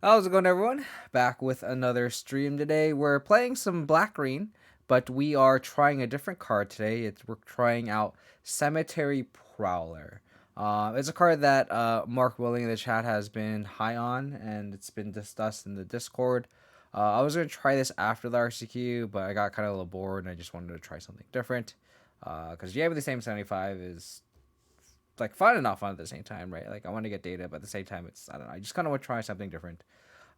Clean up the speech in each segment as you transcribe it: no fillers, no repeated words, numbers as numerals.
How's it going, everyone? Back with another stream today. We're playing some black green, but we are trying a different card today. We're trying out Cemetery Prowler. It's a card that Mark Willing in the chat has been high on, and it's been discussed in the Discord. I was gonna try this after the RCQ, but I got kind of a little bored, and I just wanted to try something different. Because yeah, with the same 75 is like fun and not fun at the same time, right? Like I want to get data, but at the same time, I don't know. I just kind of want to try something different.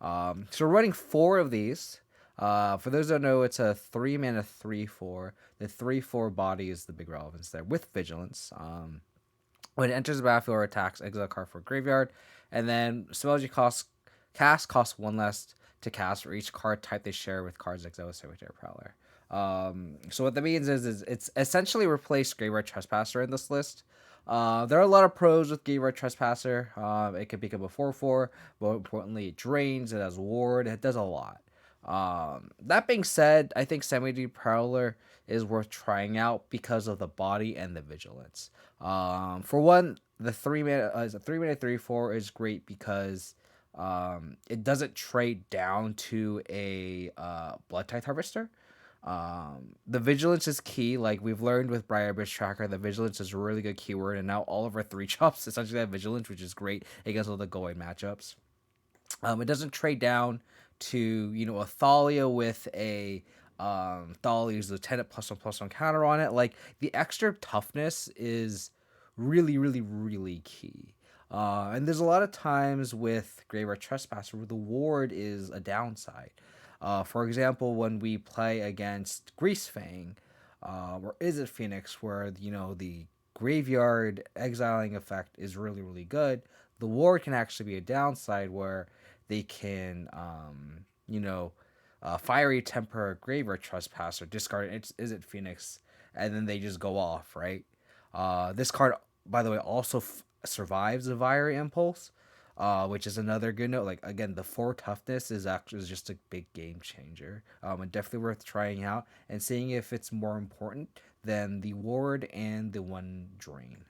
So we're running four of these. For those that don't know, it's a 3 mana 3/4. The 3/4 body is the big relevance there with Vigilance. When it enters the battlefield or attacks, exile a card for graveyard, and then spells you cost one less to cast for each card type they share with cards exile with Cemetery Prowler. So what that means is it's essentially replaced Graveyard Trespasser in this list. There are a lot of pros with Graveyard Trespasser. It can become a 4/4, but importantly, it drains, it has ward, it does a lot. That being said, I think Cemetery Prowler is worth trying out because of the body and the vigilance. For one, the 3 mana 3/4 is great because it doesn't trade down to a Blood Tithe Harvester. The vigilance is key. Like we've learned with Briarbush Tracker, the vigilance is a really good keyword, and now all of our three chops essentially have vigilance, which is great against all the going matchups. It doesn't trade down to a Thalia with a Thalia's Lieutenant +1/+1 counter on it. Like the extra toughness is really, really, really key. And there's a lot of times with Graveyard Trespasser where the ward is a downside. For example, when we play against Greasefang, or Izzet Phoenix, where the graveyard exiling effect is really, really good, the ward can actually be a downside where they can, Fiery Temper, Graveyard Trespasser, discard Izzet Phoenix, and then they just go off, right? This card, by the way, also survives the Fiery Impulse, which is another good note. Like again, the 4 toughness is just a big game changer. And definitely worth trying out and seeing if it's more important than the ward and the one drain.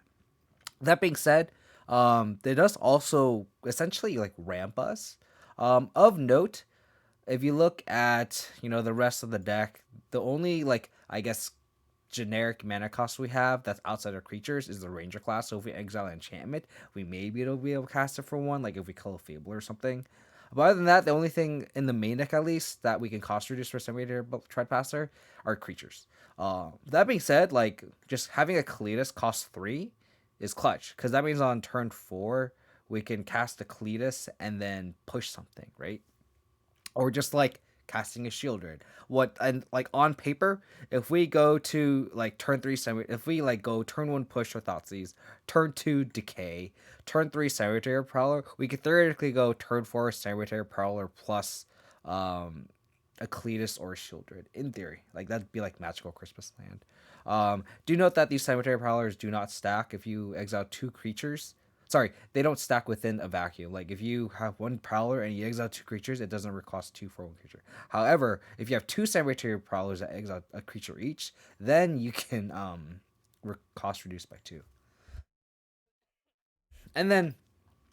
That being said, it does also essentially like ramp us. Of note, if you look at the rest of the deck, the only like I guess generic mana cost we have that's outside of creatures is the ranger class. So if we exile enchantment, we may be able to cast it for one, like if we kill a fable or something. But other than that, the only thing in the main deck at least that we can cost reduce for Cemetery Treadpasser are creatures. That being said, like just having a Cletus cost 3 is clutch because that means on turn 4 we can cast a Cletus and then push something, right? Or just like casting a shield red. What and like on paper, if we go to like turn 3 if we like go turn 1 push with Thoughtseize, turn 2 decay, turn 3 Cemetery Prowler, we could theoretically go turn 4 Cemetery Prowler plus a Cletus or a Shieldred in theory. Like that'd be like magical Christmas land. Do note that these Cemetery Prowlers do not stack if you exile 2 creatures. Sorry, they don't stack within a vacuum. Like if you have one Prowler and you exile 2 creatures, it doesn't cost 2 for one creature. However, if you have 2 Cemetery Prowlers that exile a creature each, then you can cost reduce by 2. And then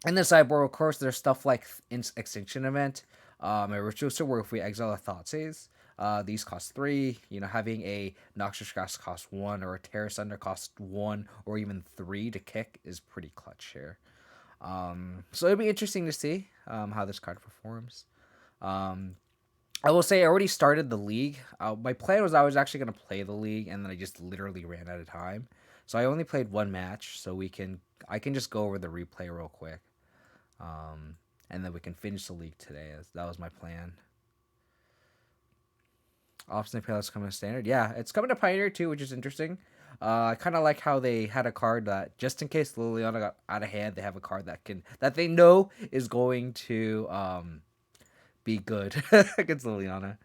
in the sideboard, of course, there's stuff like Extinction Event, a Ritual where if we exile a Thoughtseize, these cost 3. Having a Noxious Grass cost 1 or a Terror Thunder cost 1 or even 3 to kick is pretty clutch here. So it'll be interesting to see how this card performs. I will say I already started the league. My plan was I was actually going to play the league, and then I just literally ran out of time. So I only played one match, so I can just go over the replay real quick, um, and then we can finish the league today. That was my plan. Obstinate Palettes coming to standard. Yeah, it's coming to Pioneer too, which is interesting. I kind of like how they had a card that just in case Liliana got out of hand, they have a card that they know is going to be good against Liliana.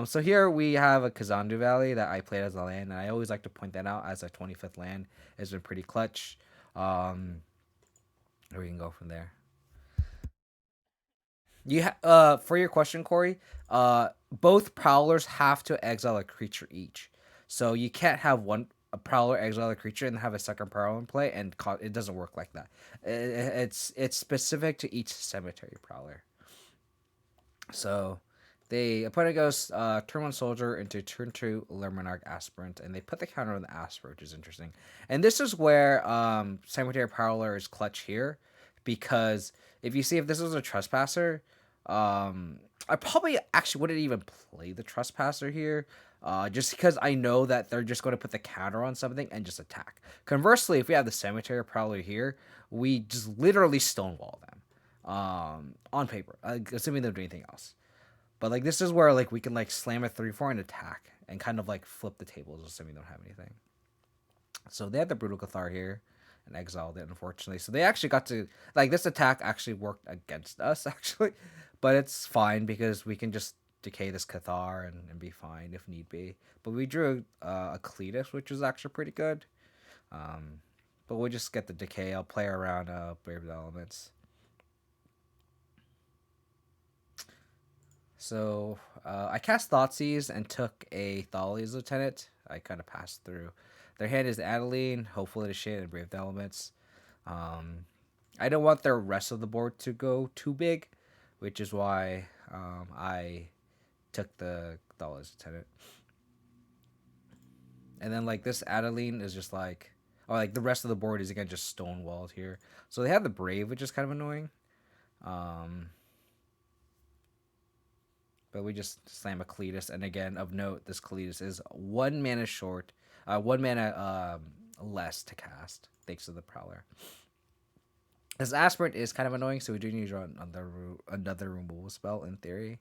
So here we have a Kazandu Valley that I played as a land, and I always like to point that out as a 25th land. It's been pretty clutch. We can go from there. For your question, Corey, both prowlers have to exile a creature each. So you can't have a prowler exile a creature and have a second prowler in play, and it doesn't work like that. It's specific to each cemetery prowler. So they opponent goes turn one soldier into turn two Lermonarch aspirant, and they put the counter on the aspirant, which is interesting. And this is where Cemetery Prowler is clutch here, because if you see if this was a trespasser, I probably actually wouldn't even play the trespasser here. Just because I know that they're just going to put the counter on something and just attack. Conversely, if we have the Cemetery Prowler here, we just literally stonewall them on paper, assuming they don't do anything else. But like this is where like we can like slam a 3/4 and attack and kind of like flip the tables, assuming they don't have anything. So they had the Brutal Cathar here and exiled it, unfortunately. So they actually got to like this attack actually worked against us actually, but it's fine because we can just decay this Cathar and be fine if need be. But we drew a Cletus, which was actually pretty good. Um, but we'll just get the decay. I'll play around Brave the Elements. So I cast Thoughtseize and took a Thali's Lieutenant. I kind of passed through. Their hand is Adeline, Hopefully to Shade, and Brave the Elements. Um, I don't want the rest of the board to go too big, which is why I took the Thali's Lieutenant. And then like this Adeline is just like, or like the rest of the board is again just stonewalled here. So they have the Brave, which is kind of annoying. Um, but we just slam a Cletus. And again, of note, this Cletus is 1 mana short, 1 mana less to cast, thanks to the Prowler. This Aspirant is kind of annoying, so we do need to draw another removal spell in theory.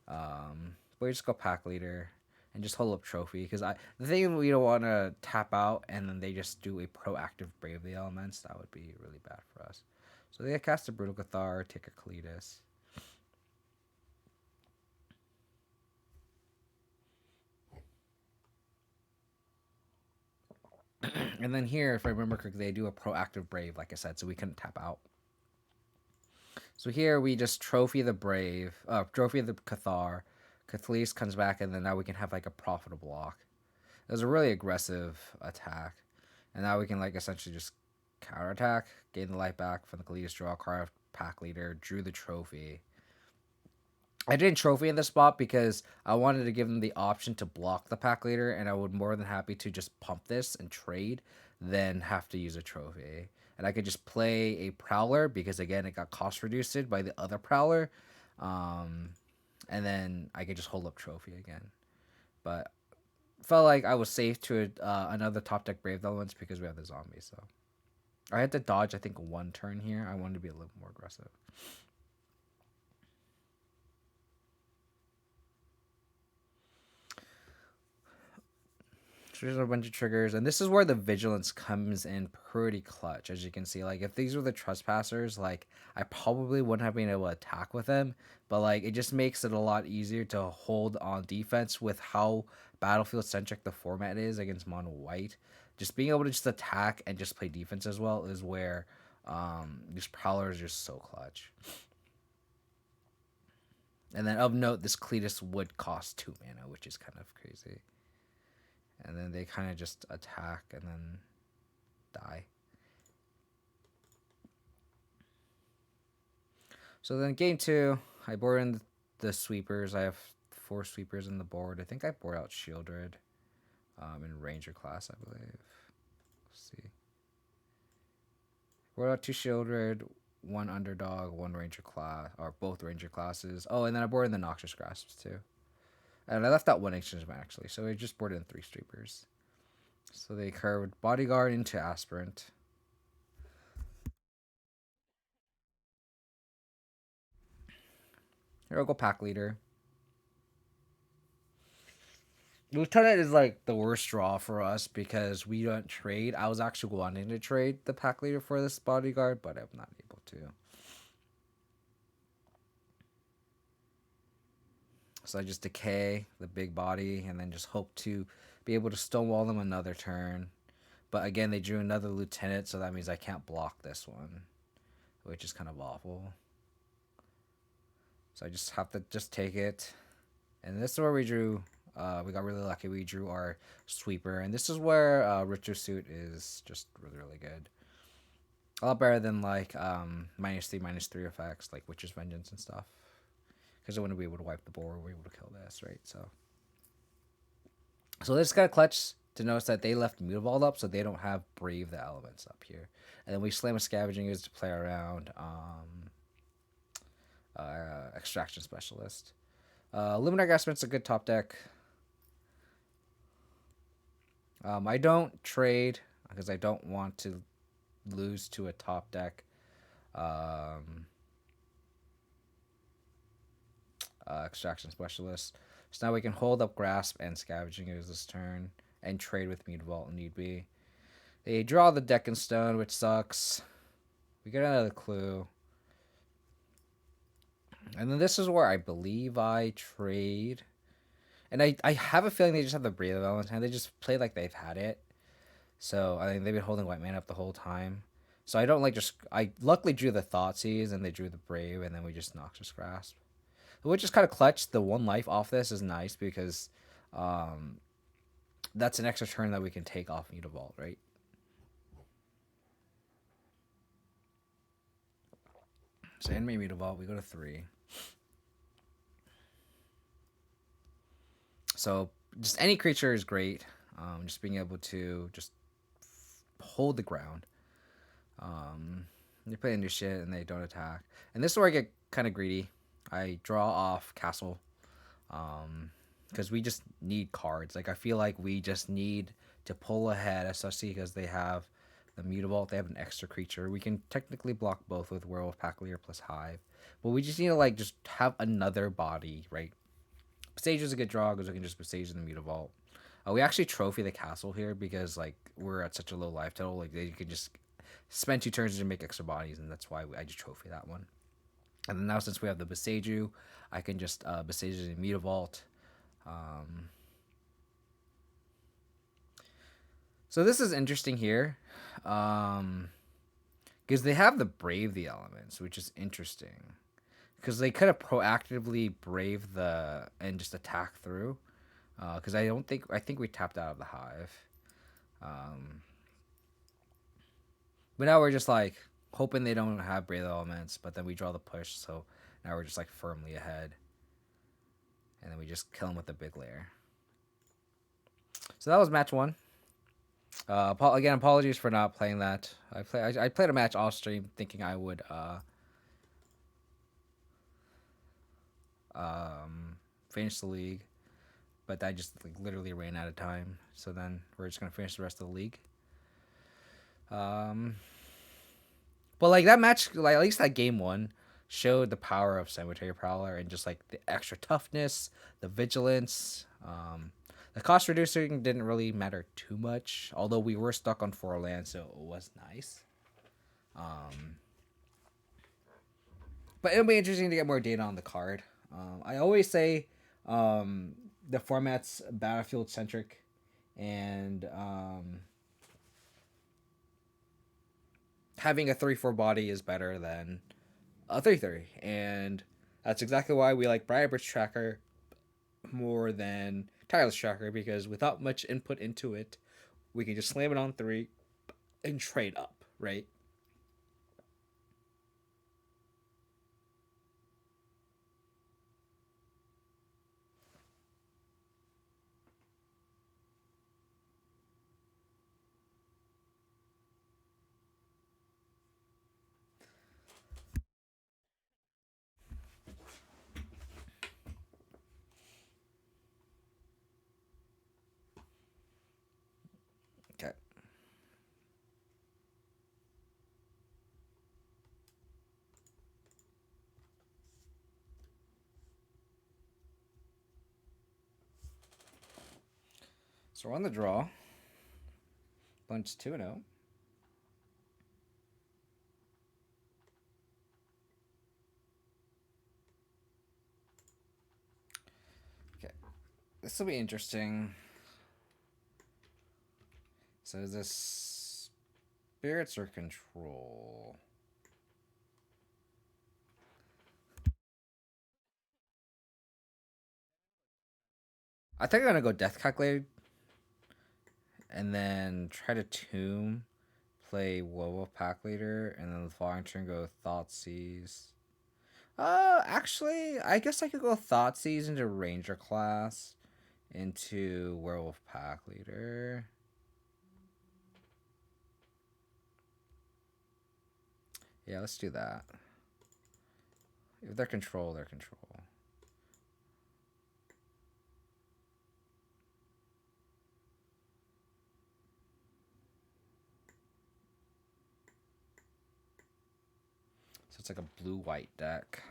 But we just go Pack Leader and just hold up Trophy, because the thing we don't want to tap out and then they just do a proactive Brave the Elements. That would be really bad for us. So they cast a Brutal Cathar, take a Cletus. And then here, if I remember correctly, they do a proactive Brave, like I said, so we couldn't tap out. So here we just Trophy the Brave, Trophy the Cathar. Cathlease comes back, and then now we can have like a profitable block. It was a really aggressive attack. And now we can like essentially just counterattack, gain the life back from the Cathlease, draw a card, Pack Leader, drew the Trophy. I didn't trophy in this spot because I wanted to give them the option to block the Pack Leader, and I would more than happy to just pump this and trade than have to use a trophy. And I could just play a Prowler because again it got cost reduced by the other Prowler, um, and then I could just hold up trophy again. But felt like I was safe to another top deck Brave Elements because we have the zombie. So I had to dodge I think 1 turn here. I wanted to be a little more aggressive. So there's a bunch of triggers, and this is where the Vigilance comes in pretty clutch, as you can see. Like, if these were the Trespassers, like, I probably wouldn't have been able to attack with them, but, like, it just makes it a lot easier to hold on defense with how battlefield-centric the format is against mono white. Just being able to just attack and just play defense as well is where these Prowlers are just so clutch. And then, of note, this Cletus would cost 2 mana, which is kind of crazy. And then they kind of just attack and then die. So then game 2, I board in the sweepers. I have 4 sweepers in the board. I think I board out Shieldred in Ranger class, I believe. Let's see. Board out 2 Shieldred, 1 Underdog, 1 Ranger class, or both Ranger classes. Oh, and then I board in the Noxious Grasps too. And I left out 1 Exchangeman actually, so I just boarded in 3 Sweepers. So they curved Bodyguard into Aspirant. Here I'll go Pack Leader. Lieutenant is like the worst draw for us because we don't trade. I was actually wanting to trade the Pack Leader for this Bodyguard, but I'm not able to. So I just decay the big body and then just hope to be able to stonewall them another turn. But again, they drew another Lieutenant, so that means I can't block this one, which is kind of awful. So I just have to just take it. And this is where we drew, we got really lucky. We drew our Sweeper. And this is where Richter Suit is just really, really good. A lot better than like -3/-3 effects like Witch's Vengeance and stuff. because I wouldn't be able to wipe the board. We're able to kill this, right? So they just got to clutch to notice that they left Mutavault up, so they don't have Brave the Elements up here. And then we slam a Scavenging Ooze to play around Extraction Specialist. Luminary Graspment's a good top deck. I don't trade because I don't want to lose to a top deck. Extraction Specialist. So now we can hold up Grasp and Scavenging Ooze this turn and trade with Mutavault if need be. They draw the deck in stone, which sucks. We get another clue. And then this is where I believe I trade. And I have a feeling they just have the Breathe of Valentine. They just play like they've had it. So I think they've been holding white mana up the whole time. So I don't like just... I luckily drew the Thoughtseize and they drew the Brave and then we just Noxious Grasp. Which is kind of clutch. The 1 life off this is nice because that's an extra turn that we can take off Mutavault, right? So Animate Mutavault, we go to 3. So just any creature is great. Just being able to just hold the ground. They play into shit and they don't attack. And this is where I get kind of greedy. I draw off Castle. Because we just need cards. Like, I feel like we just need to pull ahead, especially because they have the Mutavault. They have an extra creature. We can technically block both with Werewolf Pack Leader plus Hive. But we just need to, like, just have another body, right? Sage is a good draw because we can just Sage in the Mutavault. We actually trophy the castle here because, like, we're at such a low life total. Like, you can just spend 2 turns to make extra bodies, and that's why I just trophy that one. And then now, since we have the Beseiju, I can just Beseiju in Mutavault. So this is interesting here. Because they have the Brave the Elements, which is interesting. Because they could have proactively Brave the... and just attack through. Because I think we tapped out of the Hive. But now we're just like hoping they don't have Brave the Elements, but then we draw the push, so now we're just like firmly ahead. And then we just kill them with the big layer. So that was match 1. Again, apologies for not playing that. I played a match off stream thinking I would finish the league, but I just like literally ran out of time. So then we're just gonna finish the rest of the league. But like that match, like at least that game 1 showed the power of Cemetery Prowler and just like the extra toughness, the vigilance. The cost reducing didn't really matter too much, although we were stuck on 4 lands, so it was nice. But it'll be interesting to get more data on the card. I always say the format's battlefield centric, and having a 3/4 body is better than a 3/3, and that's exactly why we like Briarbridge Tracker more than Tireless Tracker, because without much input into it, we can just slam it on 3 and trade up, right? Okay. So we're on the draw. Bunch 2-0. Okay. This will be interesting. So is this spirits or control? I think I'm gonna go Death Calculator and then try to tomb, play Werewolf Pack Leader, and then the following turn go Thoughtseize. Actually, I guess I could go Thoughtseize into Ranger class, into Werewolf Pack Leader. Yeah, let's do that. If they're control, they're control. So it's like a blue-white deck.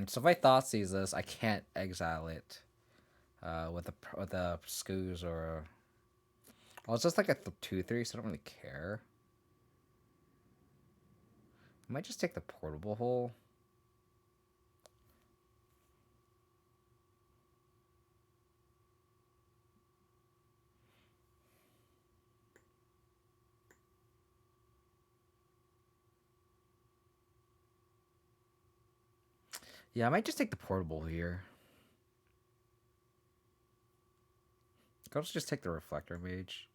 So if I Thoughtseize this, I can't exile it with a Scoos or a... Well, it's just like a 2/3, so I don't really care. I might just take the Portable Hole. Yeah, I might just take the Portable here. I'll just take the Reflector Mage.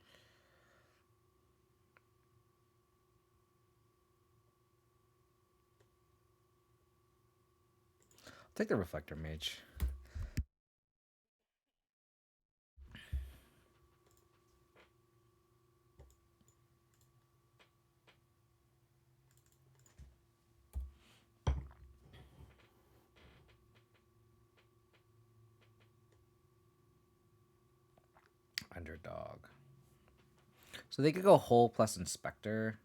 Take the Reflector Mage. Underdog. So they could go Hole plus Inspector.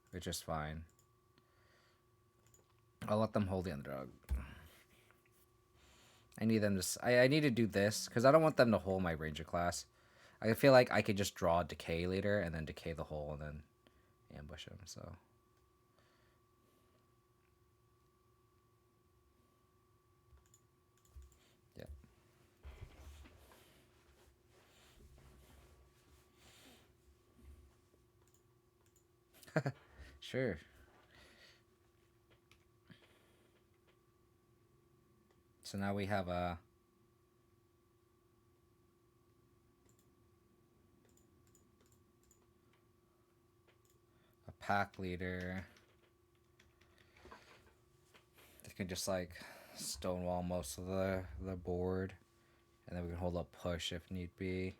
Which is fine. I'll let them hold the Underdog. I need them to... I need to do this, because I don't want them to hold my Ranger class. I feel like I could just draw Decay later, and then Decay the Hole, and then ambush him, so... Sure. So now we have a pack leader. They can just like stonewall most of the board, and then we can hold up push if need be.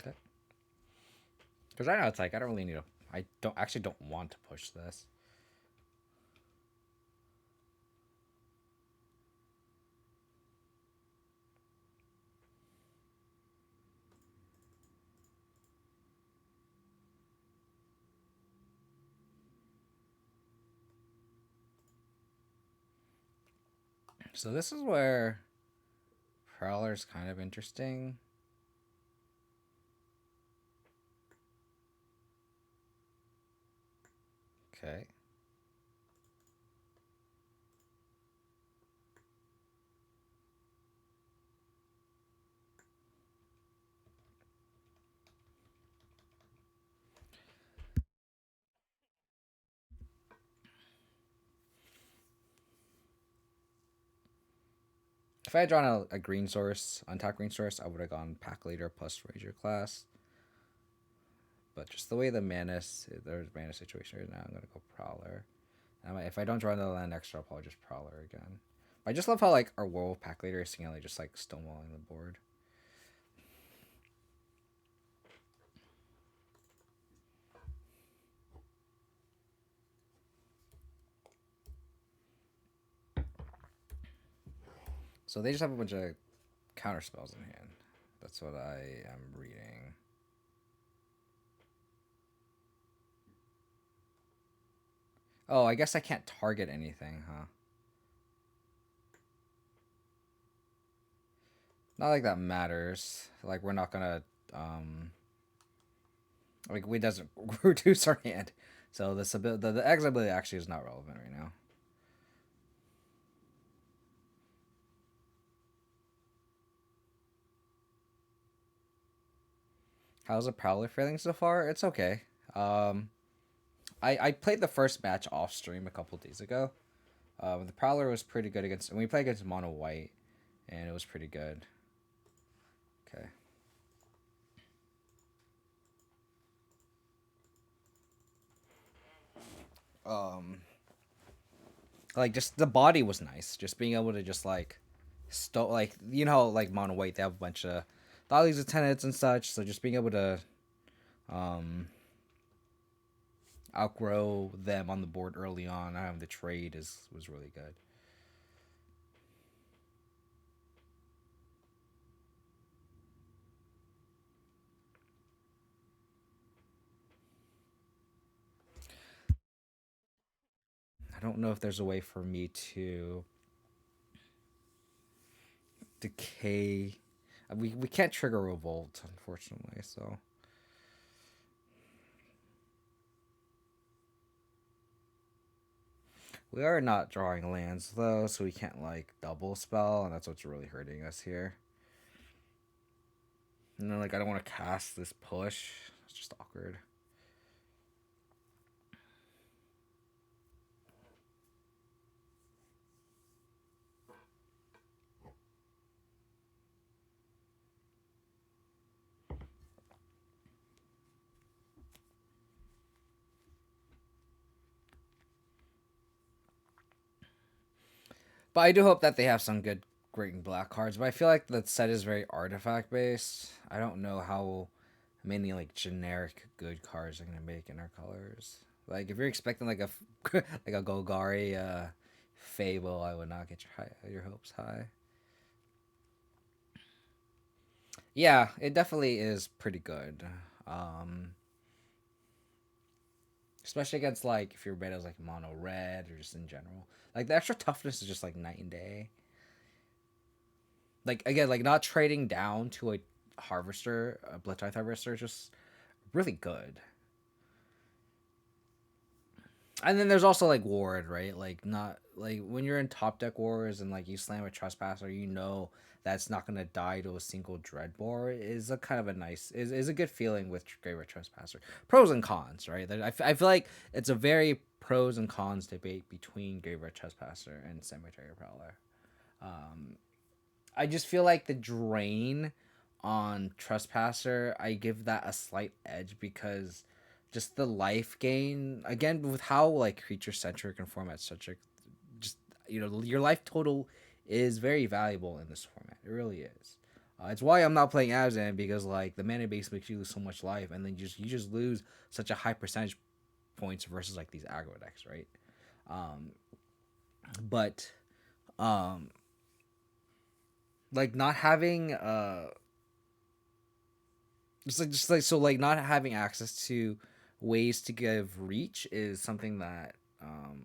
Okay. Because right now it's like I don't really need to. I don't want to push this. So this is where Prowler's kind of interesting. Okay. If I had drawn a green source, untapped green source, I would have gone pack leader plus Ranger class. But just the way the there's mana situation right now, I'm gonna go Prowler. And if I don't draw another land extra, I'll probably just Prowler again. But I just love how like our Werewolf pack leader is seemingly just like stonewalling the board. So they just have a bunch of counter spells in hand. That's what I am reading. Oh, I guess I can't target anything, huh? Not like that matters. Like we're not gonna like we doesn't reduce our hand So this ability, the exile ability actually is not relevant right now. How's the Prowler feeling so far? It's okay. I played the first match off stream a couple days ago. The Prowler was pretty good against, and we played against Mono White, and it was pretty good. Okay. Like just the body was nice. Just being able to just like, like you know, like Mono White, they have a bunch of dollies and tenants and such. So just being able to, um, outgrow them on the board early on, having the trade was really good. I don't know if there's a way for me to decay. We can't trigger revolt, unfortunately. So we are not drawing lands though, so we can't like double spell, and that's what's really hurting us here. And then like I don't want to cast this push. It's just awkward. But I do hope that they have some good green black cards. But I feel like the set is very artifact based. I don't know how many like generic good cards are gonna make in our colors. Like if you're expecting like a like a Golgari Fable, I would not get your hopes high. Yeah, it definitely is pretty good. Um, Especially against like if your beta is like mono red or just in general. Like the extra toughness is just like night and day. Like again, like not trading down to a harvester, a Blitz harvester, just really good. And then there's also like ward, right? Like not like when you're in top deck wars and like you slam a trespasser, you know that's not gonna die to a single dreadbore is a kind of a nice is a good feeling with Graveyard Trespasser. Pros and cons, right? I feel like it's a very pros and cons debate between Graveyard Trespasser and Cemetery Prowler. Um, I just feel like the drain on Trespasser, I give that a slight edge because just the life gain again with how like creature centric and format centric, just your life total is very valuable in this format. It really is. It's why I'm not playing Abzan because like the mana base makes you lose so much life, and then you just lose such a high percentage points versus like these aggro decks, right? Um, but um, like not having just like so like not having access to ways to give reach is something that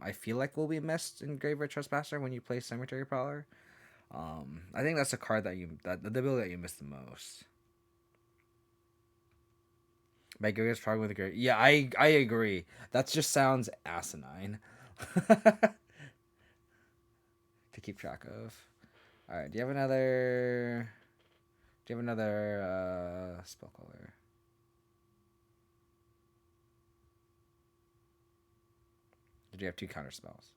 I feel like will be missed in Graveyard Trespasser when you play Cemetery Prowler. I think that's a card that the ability that you miss the most. My Graveyard's probably with a great. Yeah, I agree. That just sounds asinine to keep track of. All right, do you have another? Do you have another spell color? Did you have two counter spells?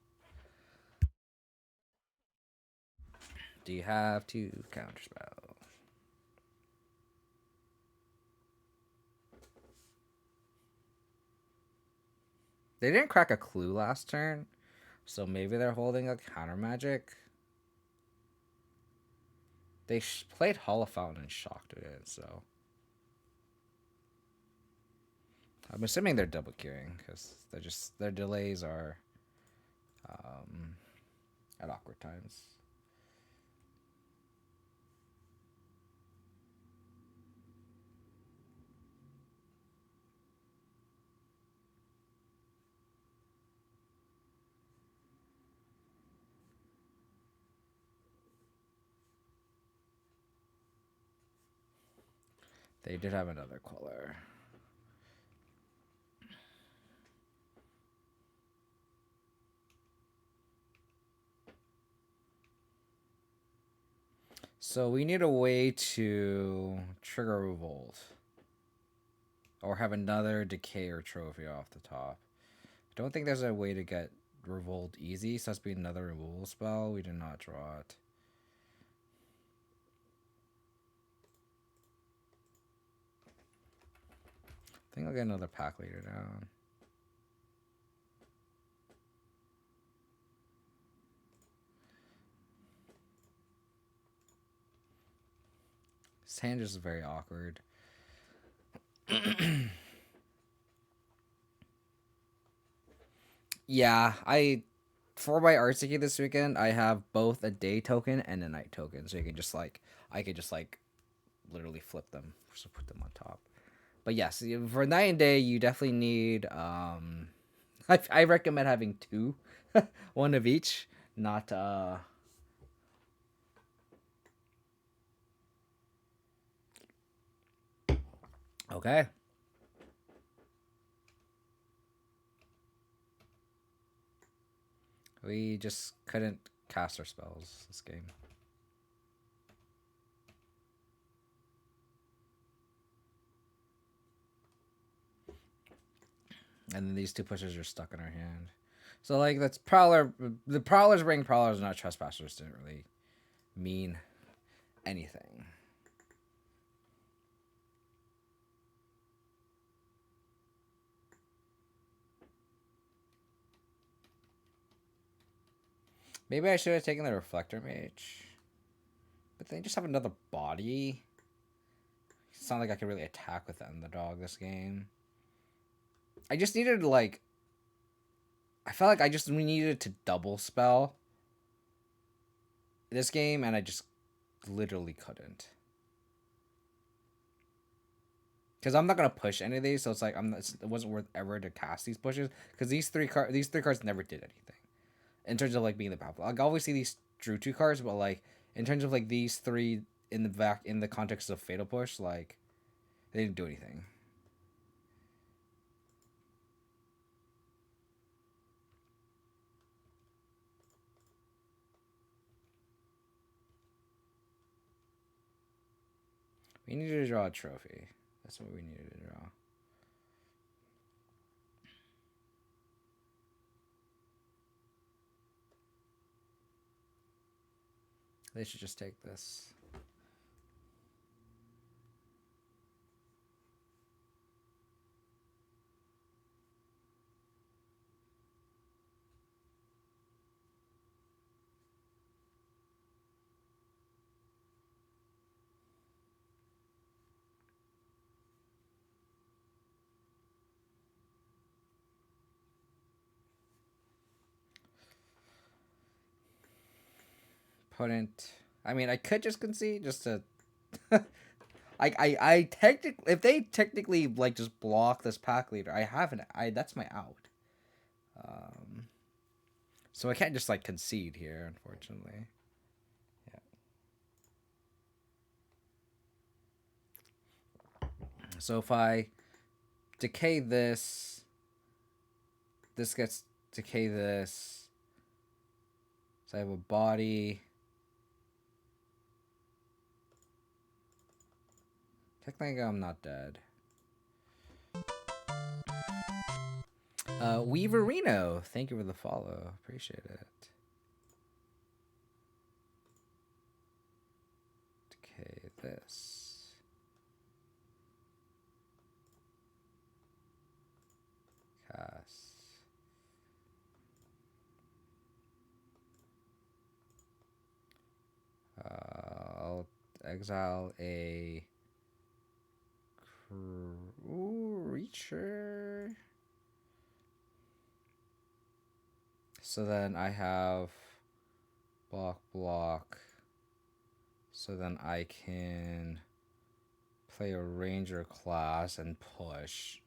Do you have two counter spells? They didn't crack a clue last turn, so maybe they're holding a counter magic. They played Holophone and shocked it in, so I'm assuming they're double queuing because they're just their delays are um, at awkward times. They did have another Queller. So we need a way to trigger revolt. Or have another decay or trophy off the top. I don't think there's a way to get revolt easy, so that's be another removal spell. We did not draw it. I think I'll get another pack leader down. This hand is very awkward. Yeah, for my RCQ this weekend, I have both a day token and a night token, so you can just like I could just like literally flip them, just put them on top. But yes, for night and day, you definitely need. I recommend having two, one of each, not. Okay. We just couldn't cast our spells this game. And then these two pushes are stuck in our hand. So like that's Prowler. The Prowlers bring Prowlers, not Trespassers. Didn't really mean anything. Maybe I should have taken the Reflector Mage. But they just have another body. It's not like I could really attack with them, the dog, this game. I just needed, like... I felt like we needed to double spell this game, and I just literally couldn't. Because I'm not going to push any of these, so it's like it wasn't worth ever to cast these pushes. Because these three cards never did anything. In terms of, like, being the powerful. Like, obviously these drew 2 cards, but, like, in terms of, like, these 3 in the context of Fatal Push, like, they didn't do anything. We needed to draw a trophy. That's what we needed to draw. They should just take this. Opponent. I mean, I could just concede just to. I technically, if they technically like just block this pack leader, I haven't. That's my out. So I can't just like concede here, unfortunately. Yeah. So if I decay this, this gets decay this. So I have a body. Technically, I'm not dead. Weaverino, thank you for the follow. Appreciate it. Decay this. Cast. I'll exile a creature. So then I have block. So then I can play a ranger class and push.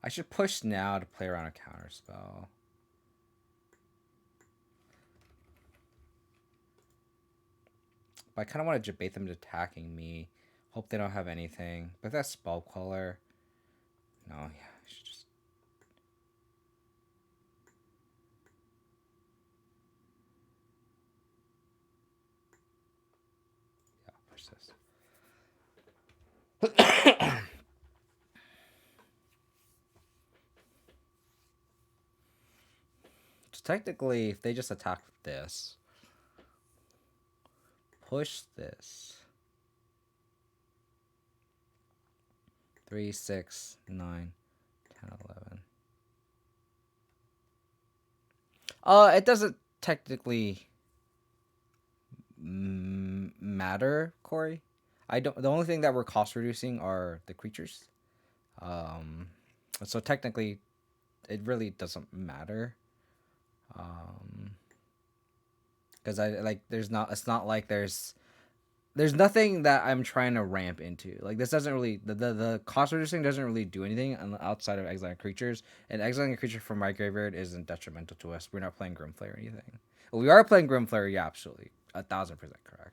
I should push now to play around a counter spell. But I kind of want to debate them attacking me. Hope they don't have anything. But that's Spell Queller. No, yeah, I should just... this? So technically, if they just attack this, push this. 3, 6, 9, 10, 11. It doesn't technically matter, Corey. I don't. The only thing that we're cost reducing are the creatures. So technically, it really doesn't matter. Because I like there's not. It's not like there's nothing that I'm trying to ramp into. Like this doesn't really the cost reducing doesn't really do anything outside of exiling creatures. And exiling a creature from my graveyard isn't detrimental to us. We're not playing Grimflare or anything. Well, we are playing Grimflare, yeah, absolutely. 1,000% correct.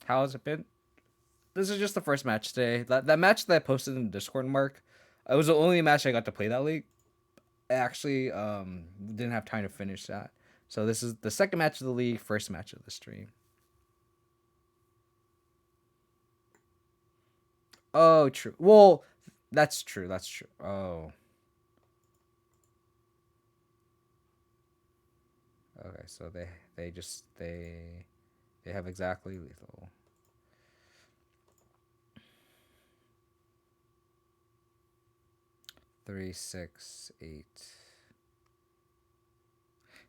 How has it been? This is just the first match today. That match that I posted in the Discord, Mark, it was the only match I got to play that league. I actually didn't have time to finish that. So this is the second match of the league, first match of the stream. Oh, true. Well, that's true. That's true. Oh. Okay, so they have exactly lethal. Three, 6, 8.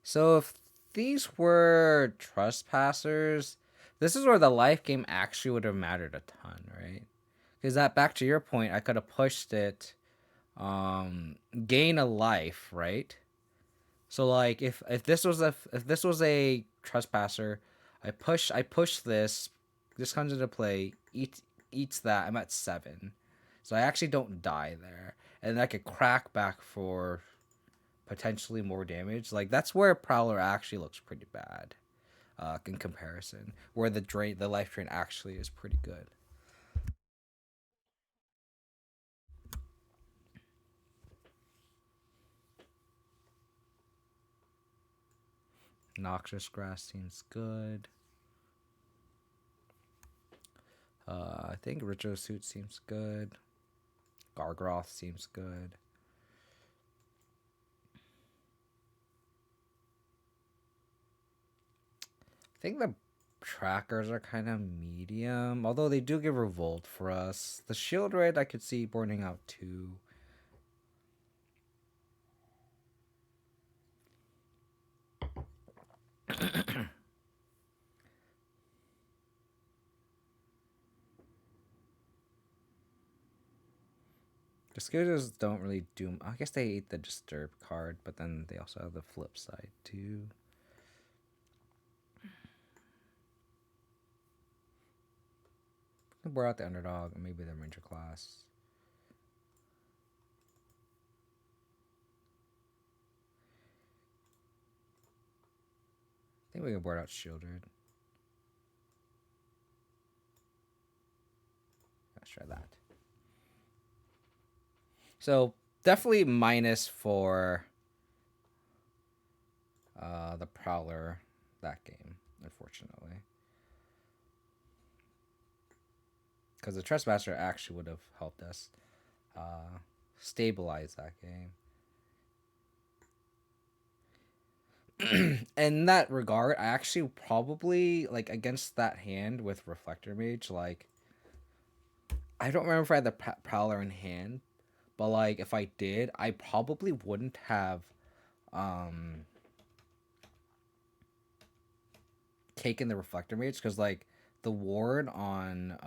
So if these were Trespassers, this is where the life game actually would have mattered a ton, right? Because that, back to your point, I could have pushed it, gain a life, right? So like if this was a Trespasser, I push this comes into play, eats that, I'm at 7. So I actually don't die there. And I could crack back for potentially more damage. Like that's where Prowler actually looks pretty bad. In comparison. Where the life drain actually is pretty good. Noxious Grass seems good. I think Ritual Suit seems good. Gargroth seems good. I think the trackers are kind of medium, although they do give Revolt for us. The Shield Raid I could see burning out too. The Scooters don't really do. I guess they ate the Disturb card, but then they also have the flip side too. We're out the Underdog, and maybe the Ranger class. I think we can board out Shieldred. Let's try that. So definitely minus for the Prowler that game, unfortunately. Because the Trespasser actually would have helped us stabilize that game. In that regard, I actually probably, like, against that hand with Reflector Mage, like, I don't remember if I had the Prowler in hand, but, like, if I did, I probably wouldn't have taken the Reflector Mage, because, like, the ward on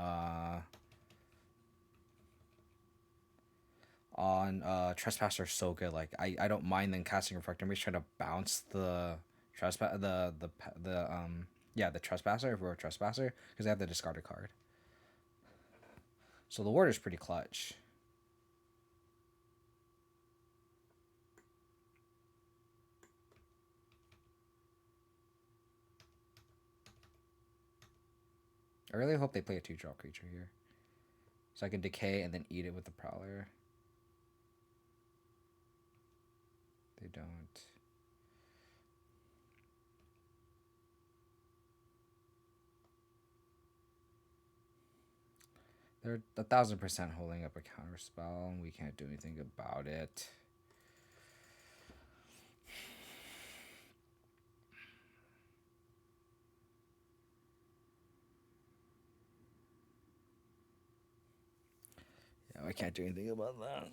Trespasser is so good. Like I don't mind then casting Reflector Mage trying to bounce the the Trespasser if we're a Trespasser because they have the discarded card. So the ward is pretty clutch. I really hope they play a 2-drop creature here. So I can decay and then eat it with the Prowler. They don't. They're 1,000% holding up a counter spell, and we can't do anything about it. Yeah, we can't do anything about that.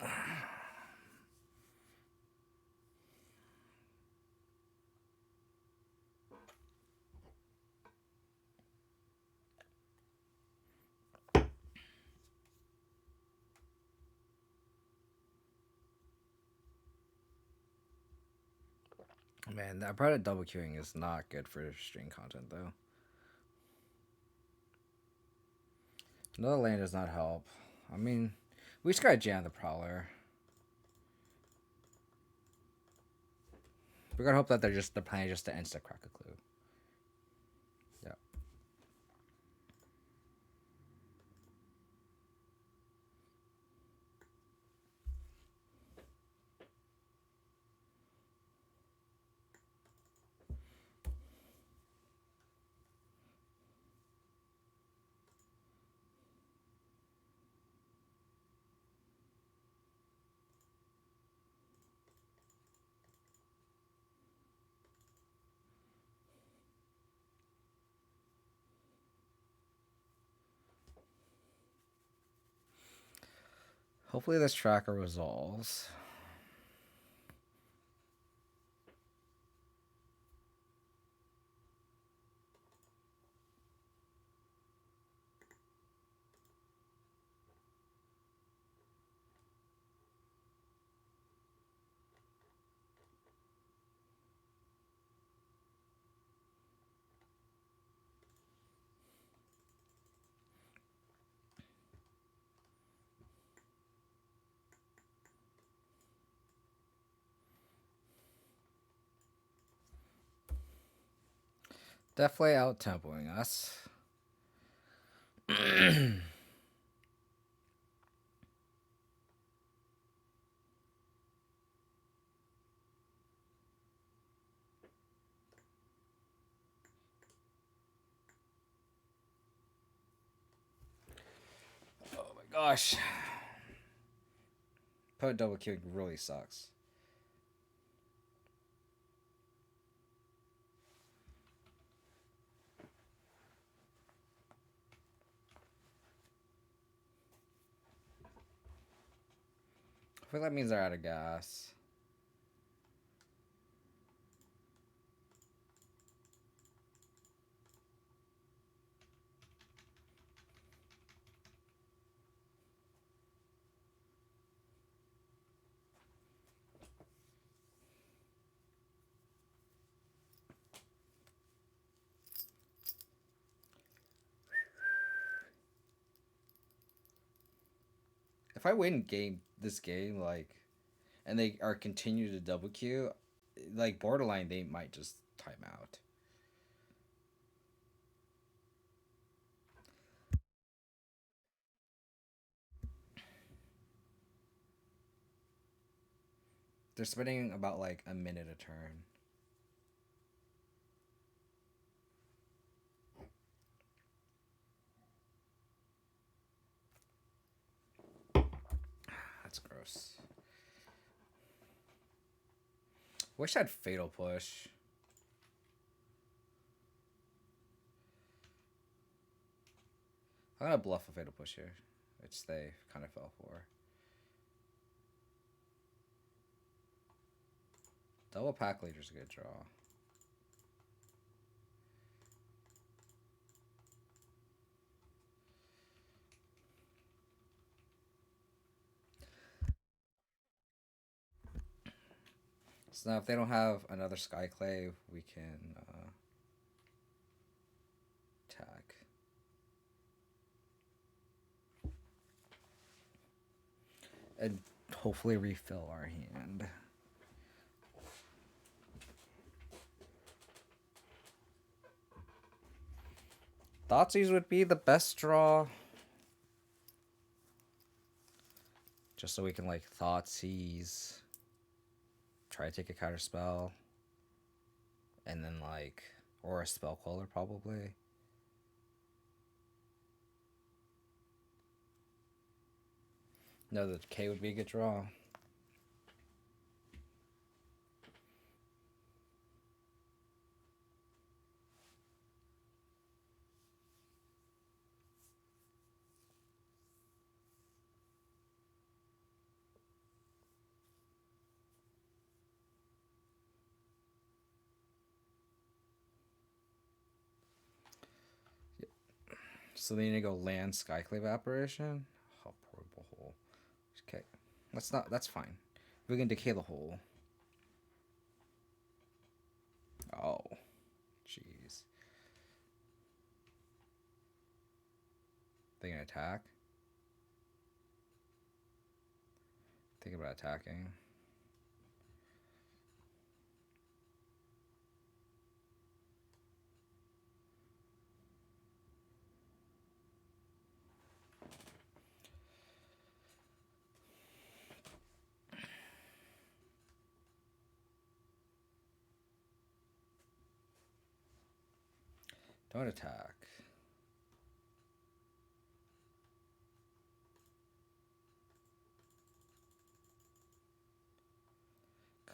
Man, that part of double queuing is not good for stream content, though. Another lane does not help. I mean, we just gotta jam the Prowler. We gotta hope that they're planning just to insta crack a clue. Yeah. Hopefully this tracker resolves. Definitely out tempoing us. Oh my gosh. Put double queuing really sucks. I feel that means they're out of gas. If I win this game, like, and they are continue to double queue, like borderline, they might just time out. They're spending about like a minute a turn. That's gross. Wish I had fatal push. I'm gonna bluff a fatal push here, which they kind of fell for. Double pack leader's a good draw. So now if they don't have another Skyclave, we can attack. And hopefully refill our hand. Thoughtseize would be the best draw. Just so we can like Thoughtseize. Try to take a counter spell. And then like, or a spell queller probably. No, the K would be a good draw. So they need to go land Skyclave Apparition. Oh, portable hole. Okay, that's fine. We can decay the hole. Oh, jeez. They gonna attack? Thinking about attacking. Don't attack.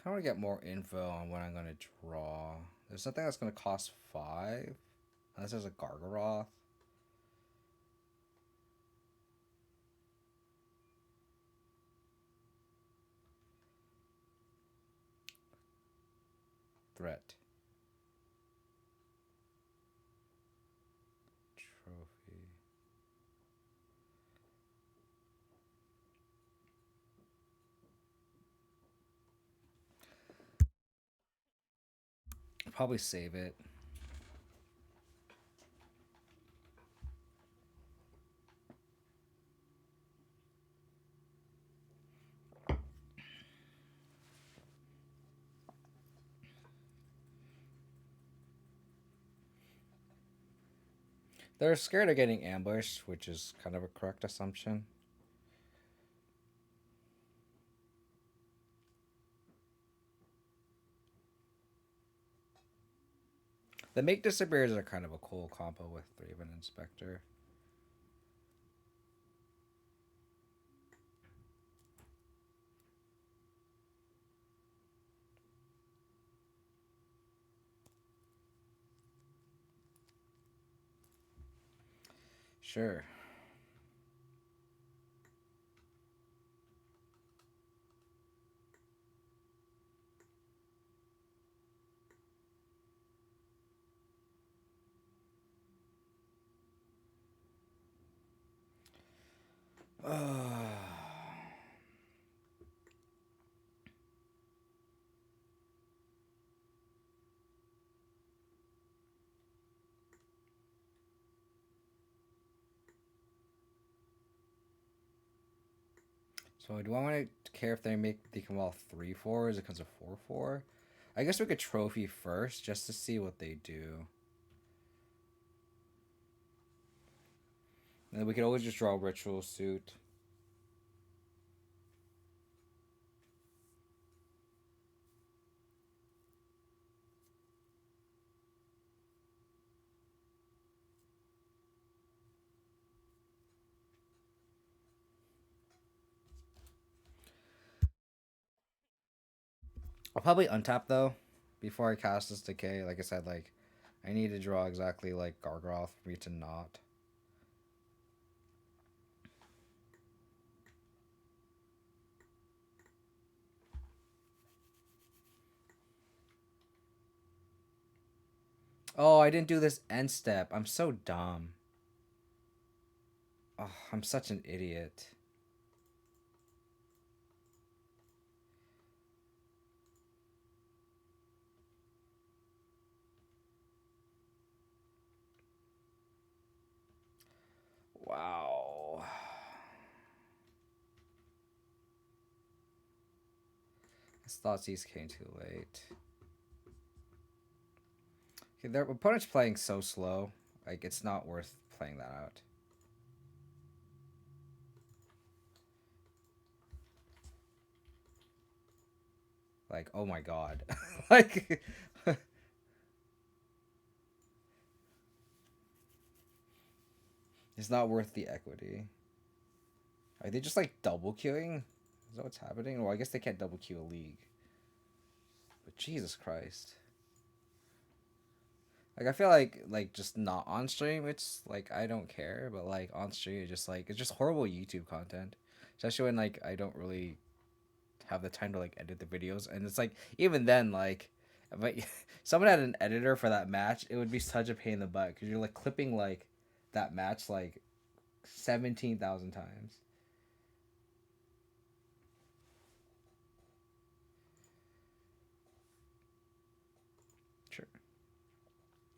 I want to get more info on what I'm going to draw. There's something that's going to cost 5. Unless there's a Gargaroth. Threat. Trophy. Probably save it. They're scared of getting ambushed, which is kind of a correct assumption. The Make Disappears are kind of a cool combo with Raven Inspector. Sure. So do I want to care if they come all 3/4s? It becomes a 4/4. I guess we could trophy first just to see what they do. And we could always just draw Ritual Suit. I'll probably untap though before I cast this decay. Like I said, like I need to draw exactly like Gargoth for me to not. Oh, I didn't do this end step. I'm so dumb. Oh, I'm such an idiot. Wow. This Thoughtseize came too late. Okay, their opponent's playing so slow. Like, it's not worth playing that out. Like, oh my god. Like... It's not worth the equity. Are they just like double queuing? Is that what's happening? Well, I guess they can't double queue a league. But Jesus Christ. Like I feel like just not on stream, it's like I don't care, but like on stream it's just horrible YouTube content. Especially when like I don't really have the time to like edit the videos, and it's like even then like if I, someone had an editor for that match, it would be such a pain in the butt because you're like clipping like that match like 17,000 times. Sure.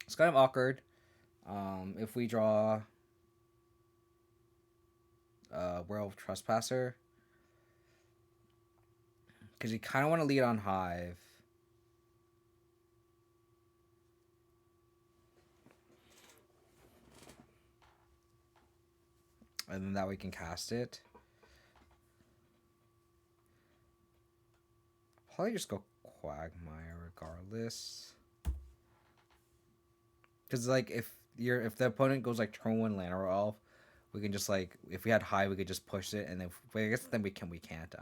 It's kind of awkward. If we draw World Trespasser, because you kind of want to lead on Hive. And then that we can cast it. Probably just go Quagmire regardless. Because like if the opponent goes like turn 1 Llanowar Elf, we can just like if we had high we could just push it, and then I guess then we can't do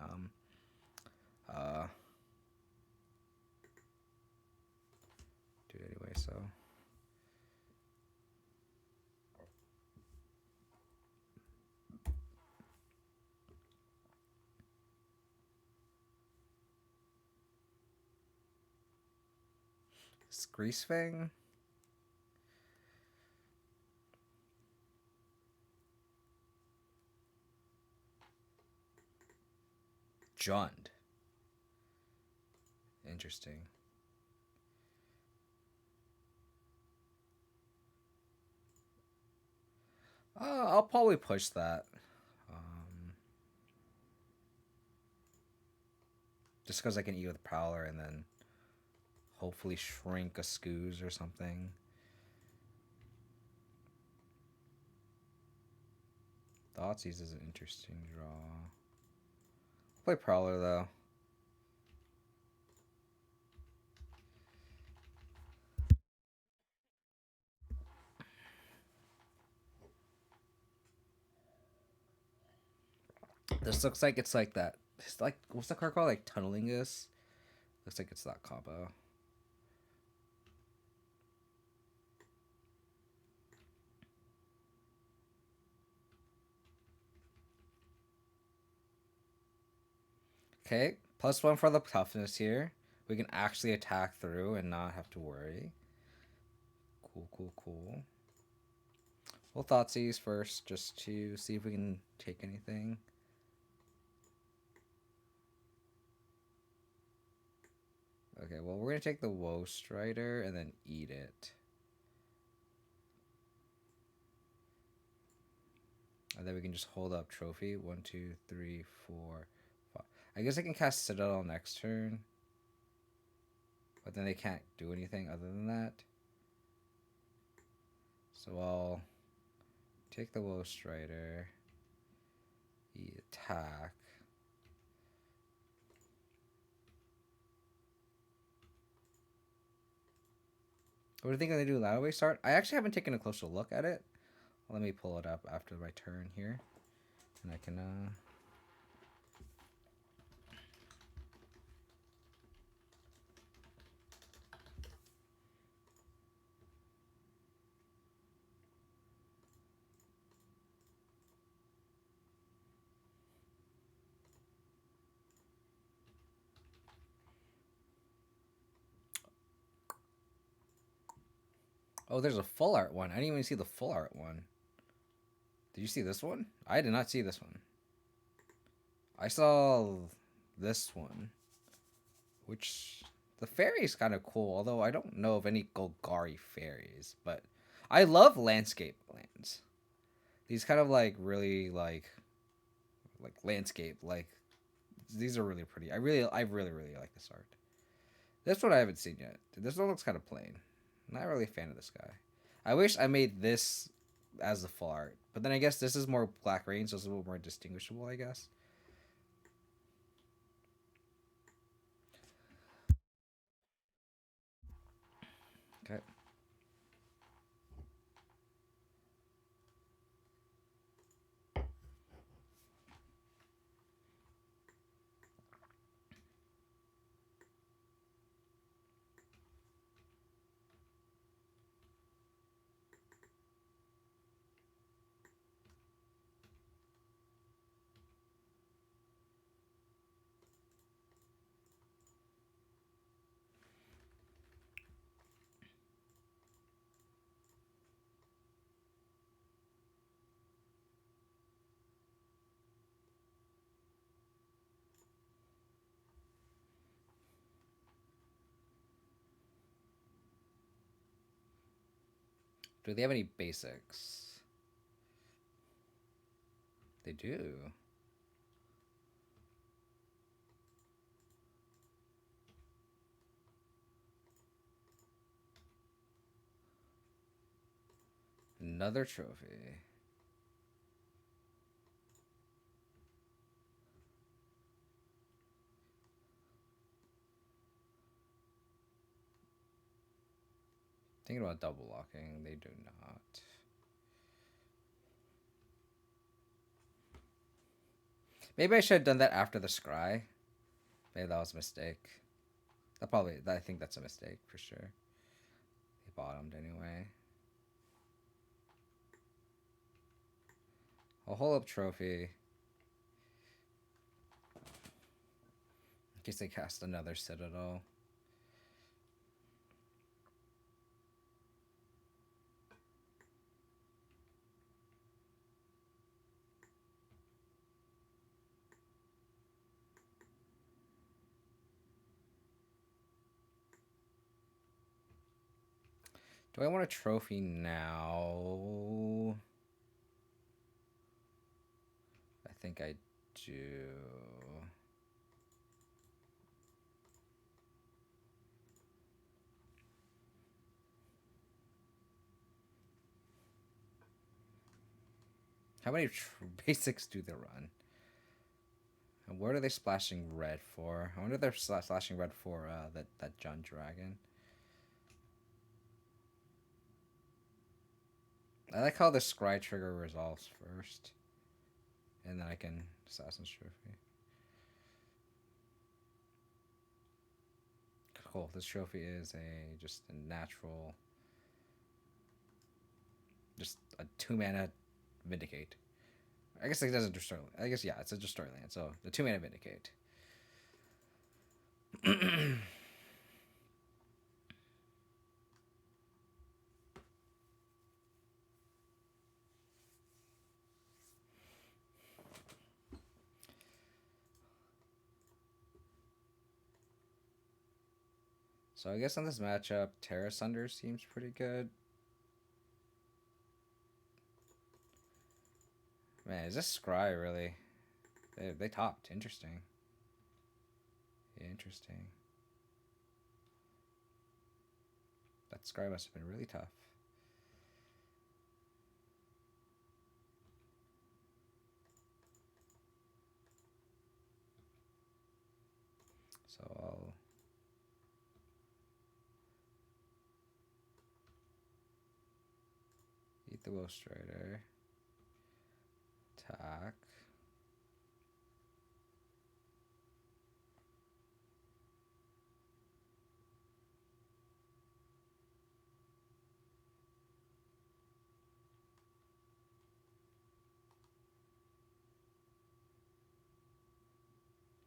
it anyway. So Greasefang. Jund. Interesting. I'll probably push that. Just because I can eat with Prowler and then hopefully shrink a Scoos or something. Thoughtseize is an interesting draw. I'll play Prowler though. This looks like it's like that. It's like what's the card called? Like Tunnelingus. Looks like it's that combo. Okay, +1 for the toughness here. We can actually attack through and not have to worry. Cool. We'll Thoughtseize first just to see if we can take anything. Okay, well, we're going to take the Woe Strider and then eat it. And then we can just hold up Trophy. 1, 2, 3, 4, 5. I guess I can cast Citadel next turn. But then they can't do anything other than that. So I'll take the Woe Strider. Attack. What do you think I'm going to do? Ladder start? I actually haven't taken a closer look at it. Let me pull it up after my turn here. And I can... Oh, there's a full art one. I didn't even see the full art one. Did you see this one? I did not see this one. I saw this one. Which... The fairy is kind of cool, although I don't know of any Golgari fairies. But I love landscape lands. These kind of like really like landscape like these are really pretty. I really like this art. This one I haven't seen yet. This one looks kind of plain. Not really a fan of this guy. I wish I made this as the full art. But then I guess this is more Black Rain, so it's a little more distinguishable, I guess. Okay. Do they have any basics? They do. Another trophy. Thinking about double locking, they do not. Maybe I should have done that after the scry. Maybe that was a mistake. I think that's a mistake for sure. They bottomed anyway. I'll hold up trophy. In case they cast another Citadel. Do I want a trophy now? I think I do. How many basics do they run? And what are they splashing red for? I wonder if they're splashing red for that Jund Dragon. I like how the scry trigger resolves first. And then I can Assassin's Trophy. Cool. This trophy is just a natural, just a 2-mana Vindicate. I guess it doesn't destroy. I guess, yeah, it's a destroy land. So the 2-mana Vindicate. So I guess on this matchup, Terra Sunder seems pretty good. Man, is this Scry really? They topped. Interesting. Interesting. That Scry must have been really tough. So I'll eat the Will Strider. Attack.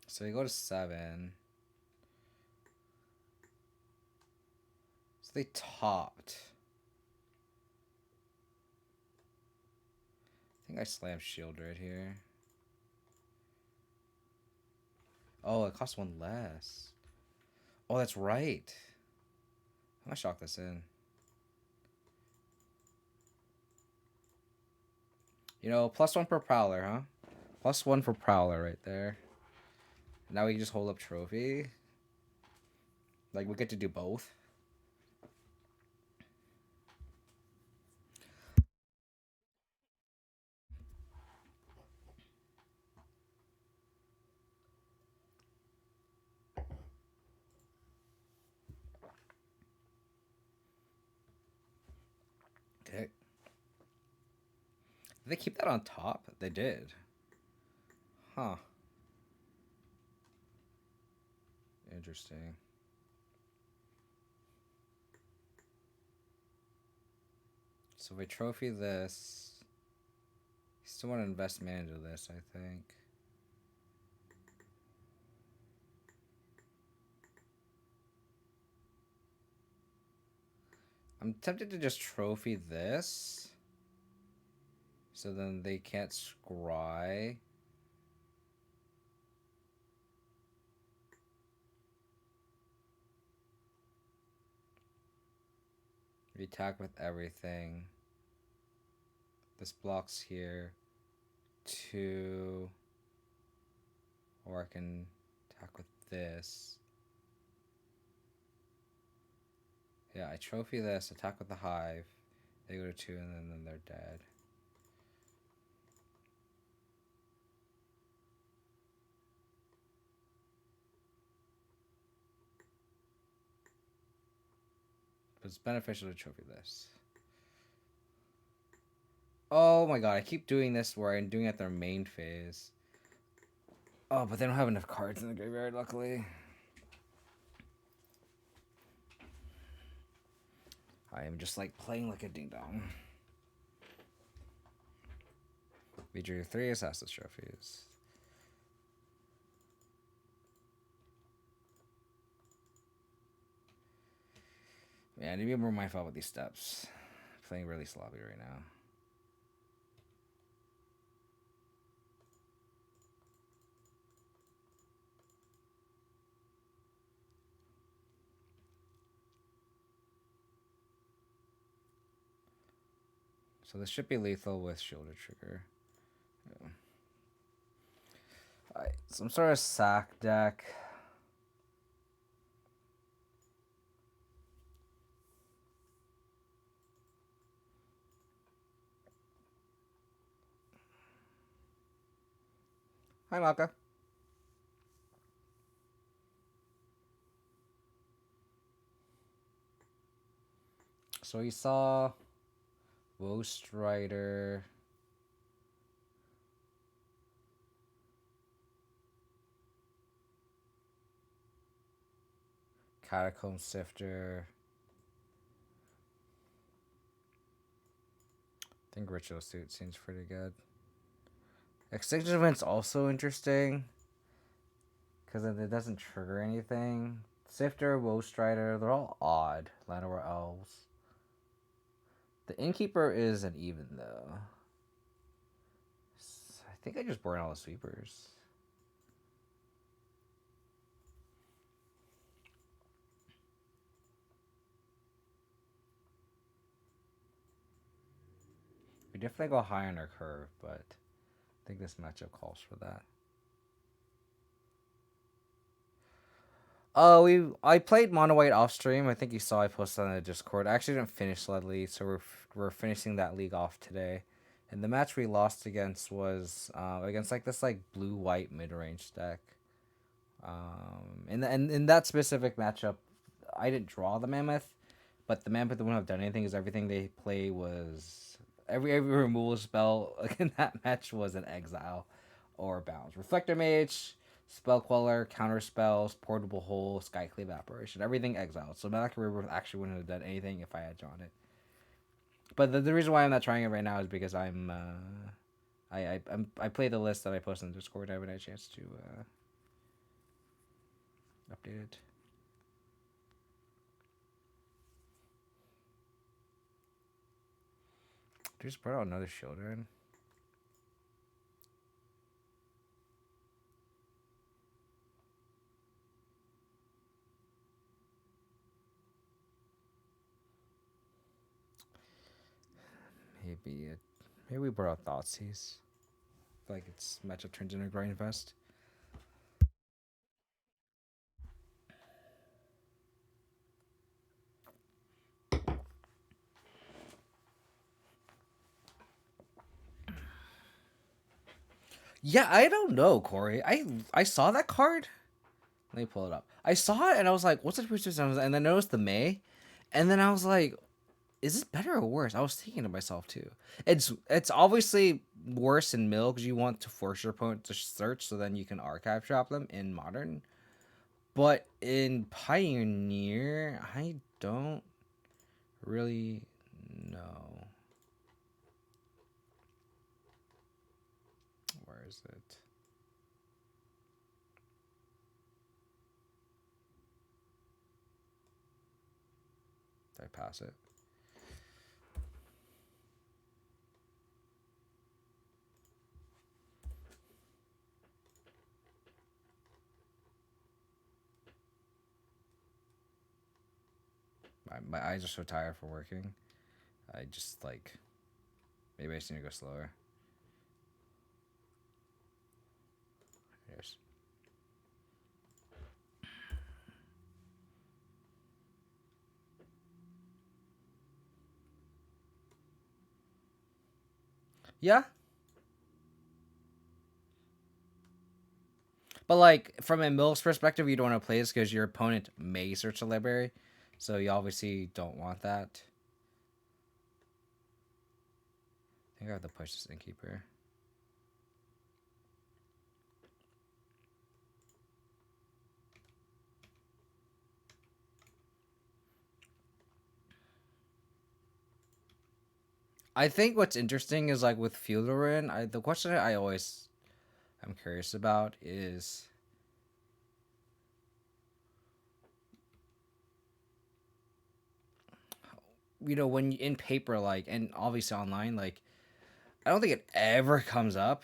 So we go to 7. So they topped. I think I slammed Shield right here. Oh, it costs 1 less. Oh, that's right. I'm gonna shock this in. You know, +1 per Prowler, huh? +1 for Prowler right there. Now we can just hold up trophy. Like, we get to do both. Okay. Did they keep that on top? They did. Huh. Interesting. So if we trophy this, still want to invest mana into this, I think. I'm tempted to just trophy this. So then they can't scry. We attack with everything. This blocks here. 2. Or I can attack with this. Yeah, I trophy this, attack with the hive. They go to 2 and then they're dead. But it's beneficial to trophy this. Oh my god, I keep doing this where I'm doing it at their main phase. Oh, but they don't have enough cards in the graveyard, luckily. I am just like playing like a ding dong. We drew 3 Assassin's Trophies. Yeah, I need to be more mindful with these steps. I'm playing really sloppy right now. So this should be lethal with shoulder trigger. Yeah. Alright, some sort of sack deck. Hi, Maka. So we saw Ghost Rider. Catacomb Sifter. I think Ritual Suit seems pretty good. Extinction Event's also interesting. Because it doesn't trigger anything. Sifter, Woe Strider, they're all odd. Llanowar Elves. The Innkeeper is an even, though. I think I just burn all the sweepers. We definitely go high on our curve, but I think this matchup calls for that. I played Mono White off stream. I think you saw I posted on the Discord. I actually didn't finish Sled League, so we're finishing that league off today. And the match we lost against was against like this like blue white mid range deck. And in that specific matchup, I didn't draw the mammoth, but the mammoth wouldn't have done anything because everything they play was every removal spell in that match was an exile or bounce. Reflector Mage, Spell Queller, Counter Spells, Portable Hole, Skycleave Apparition, everything exiled. So Malaka River actually wouldn't have done anything if I had drawn it. But the reason why I'm not trying it right now is because I play the list that I posted on Discord. I haven't had a chance to update it. Just brought out another Children. Maybe we brought out Thoughtseize. I feel like its matchup turns into a grind fest. Yeah, I don't know, Corey. I saw that card. Let me pull it up. I saw it and I was like, "What's the first?" And then I noticed the May, and then I was like, "Is this better or worse?" I was thinking to myself too. It's obviously worse in Mill because you want to force your opponent to search, so then you can archive trap them in Modern. But in Pioneer, I don't really know. Where is it? Did I pass it? My eyes are so tired from working. I just like maybe I just need to go slower. Yes. Yeah, but like from a Mills perspective, you don't want to play this because your opponent may search the library, so you obviously don't want that. I think I have to push this innkeeper. I think what's interesting is like with Feudorin, the question I always I'm curious about is when in paper like and obviously online like I don't think it ever comes up.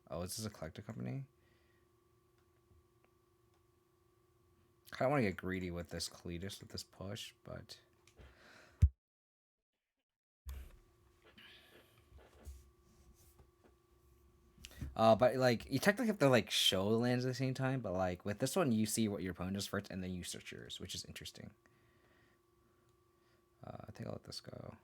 Oh, is this a collector company? I kind of want to get greedy with this Cletus with this push, but like you technically have to like show the lands at the same time, but like with this one you see what your opponent does first and then you search yours, which is interesting. I think I'll let this go.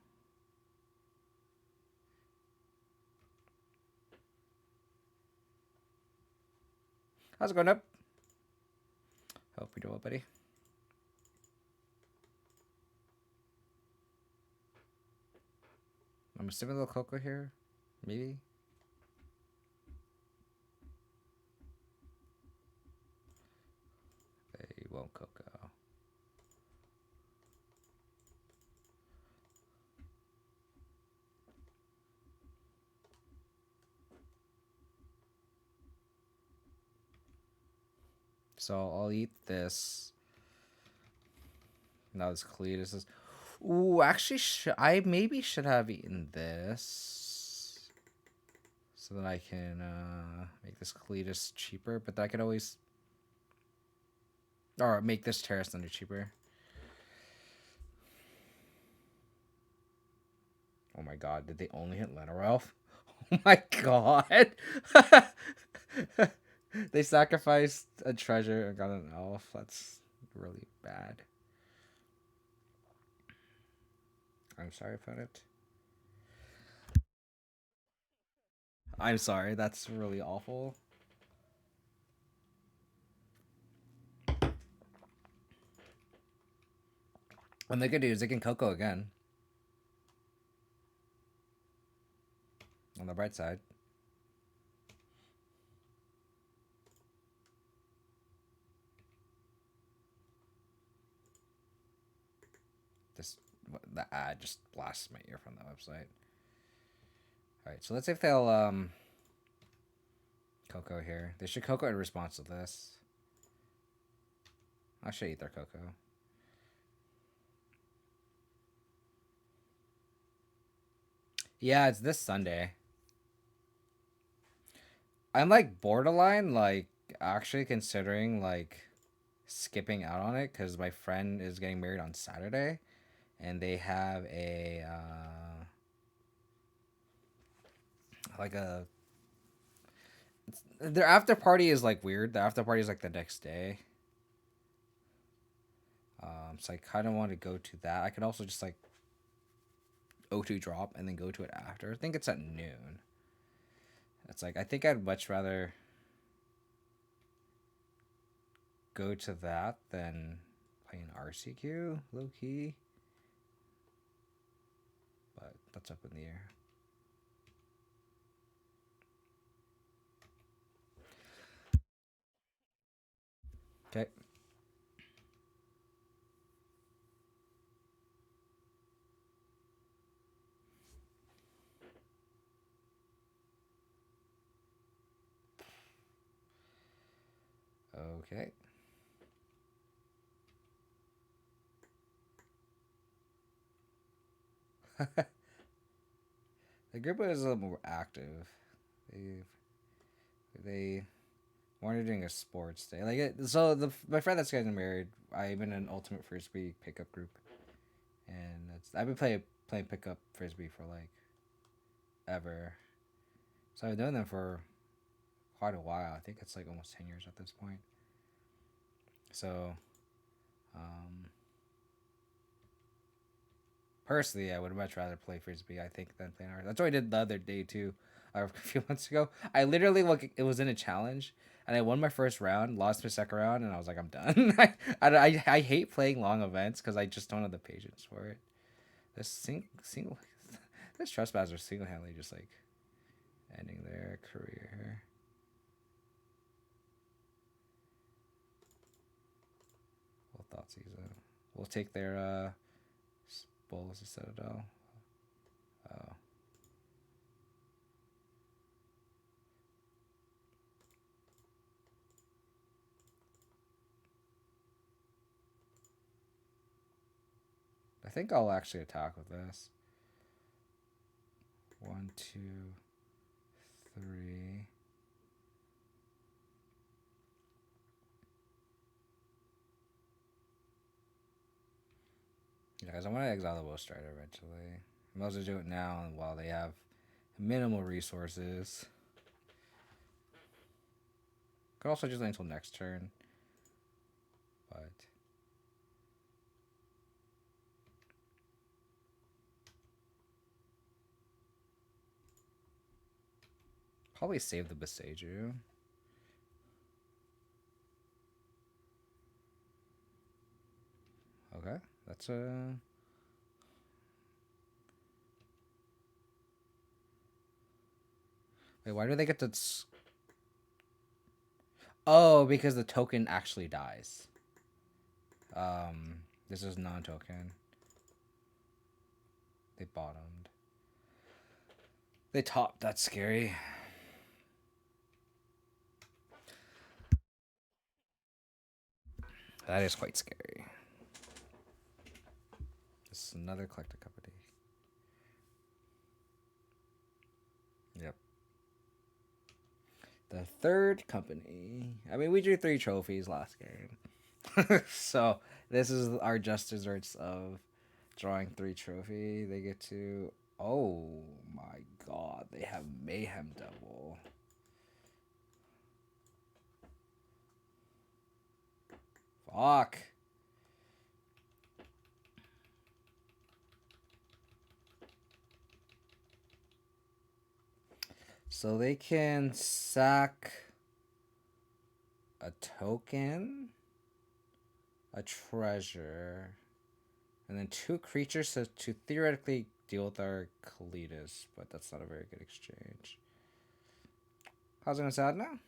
How's it going up? Hope you're doing well, buddy. I'm assuming a little Coco here, maybe. They won't Coco. So I'll eat this. Now this Cletus is. Ooh, actually, I maybe should have eaten this, so that I can make this Cletus cheaper. But I could always, or make this Terrace Thunder cheaper. Oh my god, did they only hit Lenarelf? Oh my god. They sacrificed a treasure and got an elf. That's really bad. I'm sorry about it. I'm sorry, that's really awful. What they could do is they can Coco again. On the bright side. This the ad just blasts my ear from that website. Alright, so let's see if they'll Coco here. They should Coco in response to this. I should eat their Coco. Yeah, it's this Sunday. I'm like borderline, like actually considering like skipping out on it because my friend is getting married on Saturday, and they have a like a their after party is like weird. The after party is like the next day. So I kind of want to go to that. I could also just like O2 drop and then go to it after. I think it's at noon. It's like I think I'd much rather go to that than play an RCQ low key. But that's up in the air. Okay. Okay. The group is a little more active. They We're doing a sports day. Like so, my friend that's getting married, I'm in an ultimate frisbee pickup group, and I've been playing pickup frisbee for like ever. So I've known them for quite a while. I think it's like almost 10 years at this point. So, um, personally, I would much rather play frisbee. I think than playing ours. That's what I did the other day too, a few months ago. I literally like it was in a challenge, and I won my first round, lost my second round, and I was like, I'm done. I hate playing long events because I just don't have the patience for it. This single this trespasser single handedly just like ending their career. Well, thoughts, Izzet. We'll take their bowls of Citadel. Oh. I think I'll actually attack with this. 1, 2, 3. Yeah, because I want to exile the Will Strider eventually. I might as well do it now while they have minimal resources. Could also just wait until next turn. But probably save the Beseiju. Okay, that's a. Wait, why do they get to? Oh, because the token actually dies. This is non-token. They bottomed. They topped. That's scary. That is quite scary. This is another collector company. Yep. The third company. I mean, we drew 3 trophies last game. So, this is our just desserts of drawing 3 trophy. They get to... Oh my god. They have Mayhem Devil. Fuck. So they can sack a token, a treasure, and then 2 creatures to theoretically deal with our Kalitas, but that's not a very good exchange. How's it gonna sound now?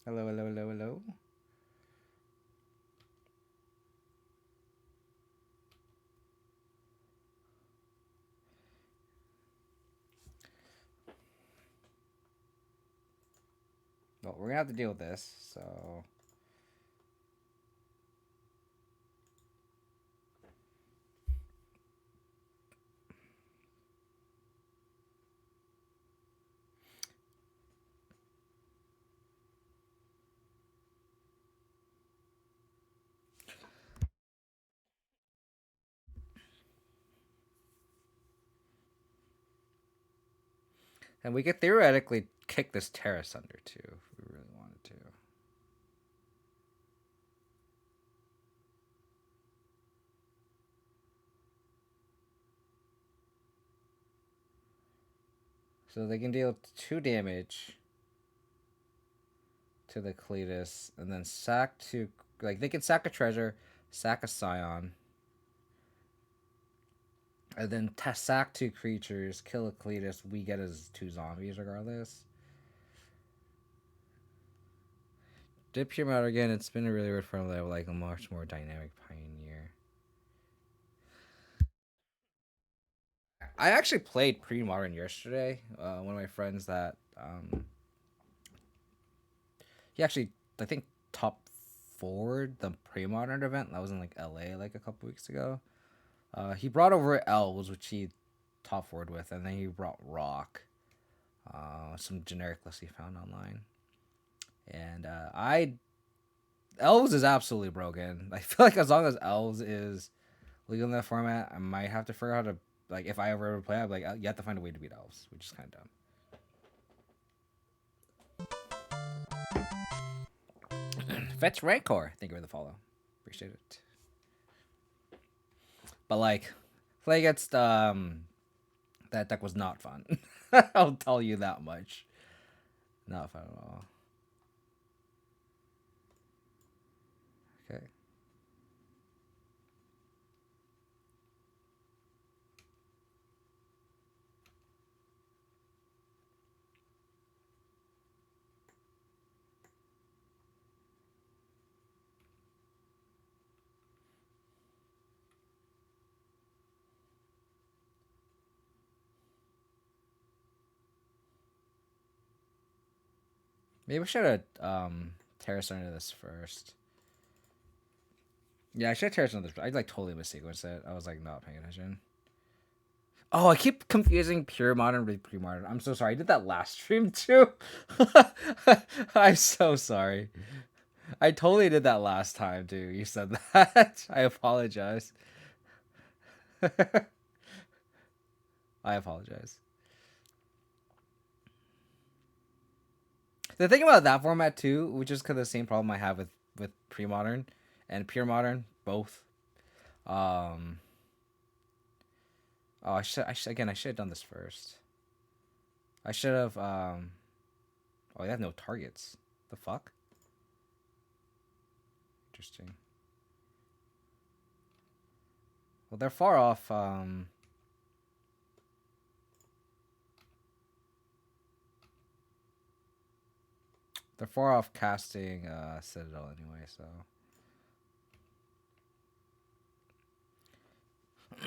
Hello, hello, hello, hello. Well, we're gonna have to deal with this, so... And we could theoretically kick this terrace under too, if we really wanted to. So they can deal 2 damage to the Cletus, and then sack 2... Like, they can sack a treasure, sack a Scion, and then sack 2 creatures, kill a Cletus, we get as 2 zombies regardless. Did Pure Matter again, it's been a really weird form that I would like a much more dynamic Pioneer. I actually played pre-modern yesterday. One of my friends that he actually, I think, top forward the pre-modern event that was in like LA like a couple weeks ago. He brought over elves, which he top forward with, and then he brought rock, some generic list he found online, And Elves is absolutely broken. I feel like as long as Elves is legal in that format, I might have to figure out how to, like, if I ever play, I'm like, you have to find a way to beat Elves, which is kind of dumb. Fetch Rancor. Thank you for the follow. Appreciate it. But like, play against that deck was not fun. I'll tell you that much. Not fun at all. Okay. Maybe we should have terraced under this first. Yeah, I should have terraced under this. I like totally missequenced it. I was like not paying attention. Oh, I keep confusing pure modern with pre-modern. I'm so sorry. I did that last stream too. I'm so sorry. I totally did that last time too. You said that. I apologize. I apologize. The thing about that format too, which is kind of the same problem I have with pre-modern and pure modern, both. Um. Oh, I should have done this first. I should have. Oh, they have no targets. The fuck. Interesting. Well, they're far off. They're far off casting Citadel anyway, so.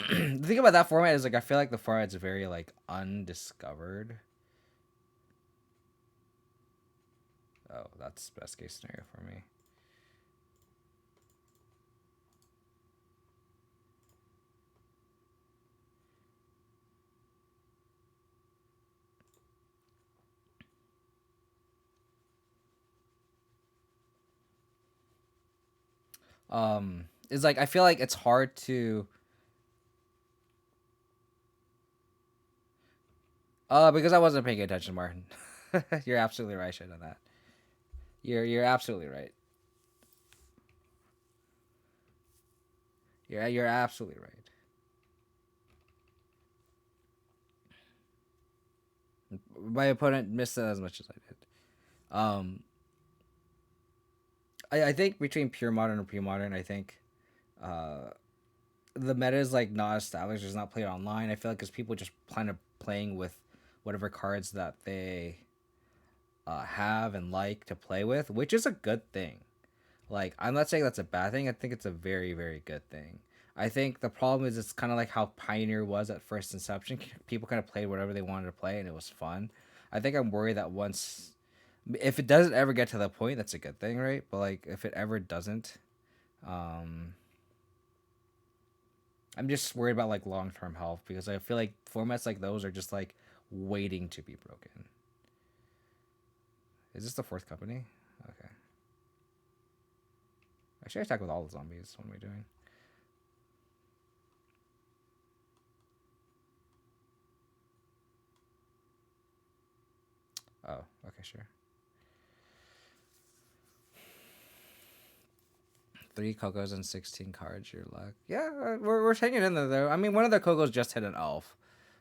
The thing about that format is like I feel like the format's very like undiscovered. Oh, that's best case scenario for me. Is like I feel like it's hard to because I wasn't paying attention, Martin. You're absolutely right, I should have done that. You're absolutely right. You're absolutely right. My opponent missed it as much as I did. I think between pure modern and pre-modern, I think uh, the meta is like not established. It's not played online. I feel like because people just kind of playing with whatever cards that they have and like to play with, which is a good thing. Like I'm not saying that's a bad thing. I think it's a very very good thing. I think the problem is it's kind of like how Pioneer was at first inception. People kind of played whatever they wanted to play and it was fun. I think I'm worried that once if it doesn't ever get to that point, that's a good thing, right? But like if it ever doesn't, um, I'm just worried about like long term health because I feel like formats like those are just like waiting to be broken. Is this the fourth company? Okay. I should attack with all the zombies. What am I doing? Oh, okay, sure. 3 Cocos and 16 cards. Your luck. Yeah, we're hanging in there though. I mean, one of the Cocos just hit an elf,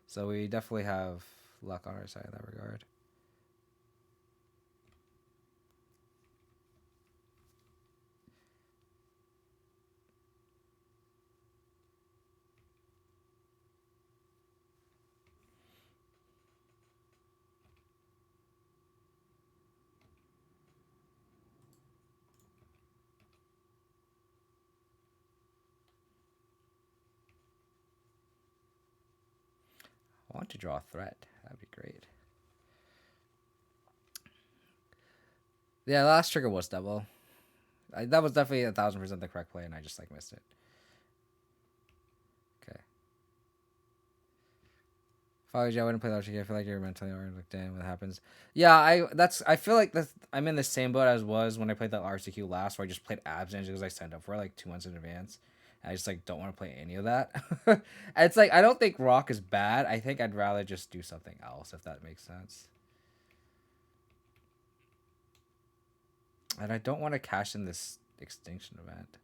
so we definitely have luck on our side in that regard. I want to draw a threat. That'd be great. Yeah, the last trigger was double. That was definitely 1000% the correct play, and I just like missed it. Okay. If I was you, I wouldn't play RCQ. I feel like you're mentally already like, damn, what happens? Yeah, I feel like I'm in the same boat as was when I played that RCQ last, where I just played Abzan because I signed up for it like 2 months in advance. And I just like don't want to play any of that. And it's like I don't think Rock is bad. I think I'd rather just do something else if that makes sense. And I don't want to cash in this extinction event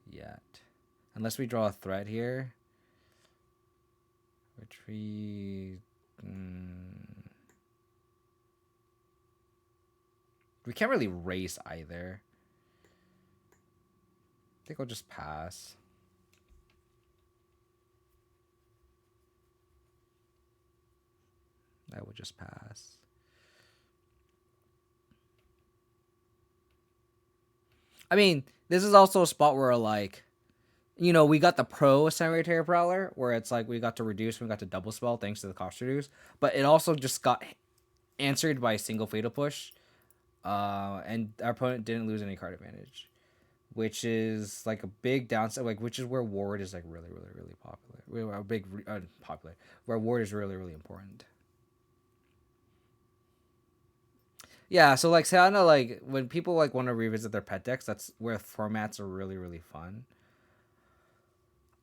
yet, unless we draw a threat here, which we. We can't really race either. I think I'll just pass. I will just pass. I mean, this is also a spot where, like, you know, we got the pro Cemetery Prowler, where it's like we got to reduce, we got to double spell thanks to the cost reduce, but it also just got answered by a single fatal push, and our opponent didn't lose any card advantage, which is like a big downside. Like, which is where ward is like really, really, really popular. A big popular where ward is really, really important. Yeah, so like Sayana, like when people like want to revisit their pet decks, that's where formats are really, really fun.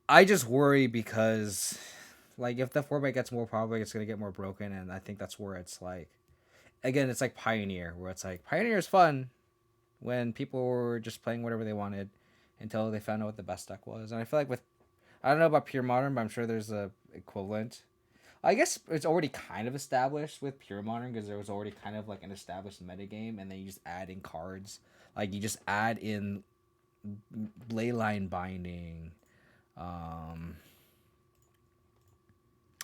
I just worry because like if the format gets more popular, it's gonna get more broken, and I think that's where it's like again, it's like Pioneer, where it's like Pioneer is fun when people were just playing whatever they wanted until they found out what the best deck was. And I feel like with I don't know about Pure Modern, but I'm sure there's a equivalent. I guess it's already kind of established with Pure Modern because there was already kind of like an established metagame, and then you just add in cards. Like you just add in Leyline Binding. Um,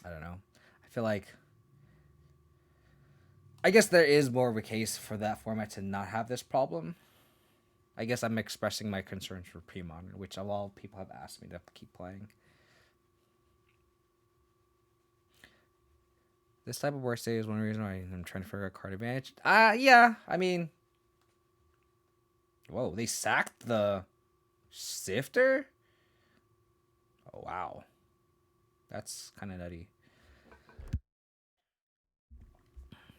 I don't know. I feel like I guess there is more of a case for that format to not have this problem. I guess I'm expressing my concerns for Pure Modern, which a lot of people have asked me to keep playing. This type of work state is one reason why I'm trying to figure out card advantage. Yeah. I mean, whoa, they sacked the Sifter? Oh, wow. That's kind of nutty.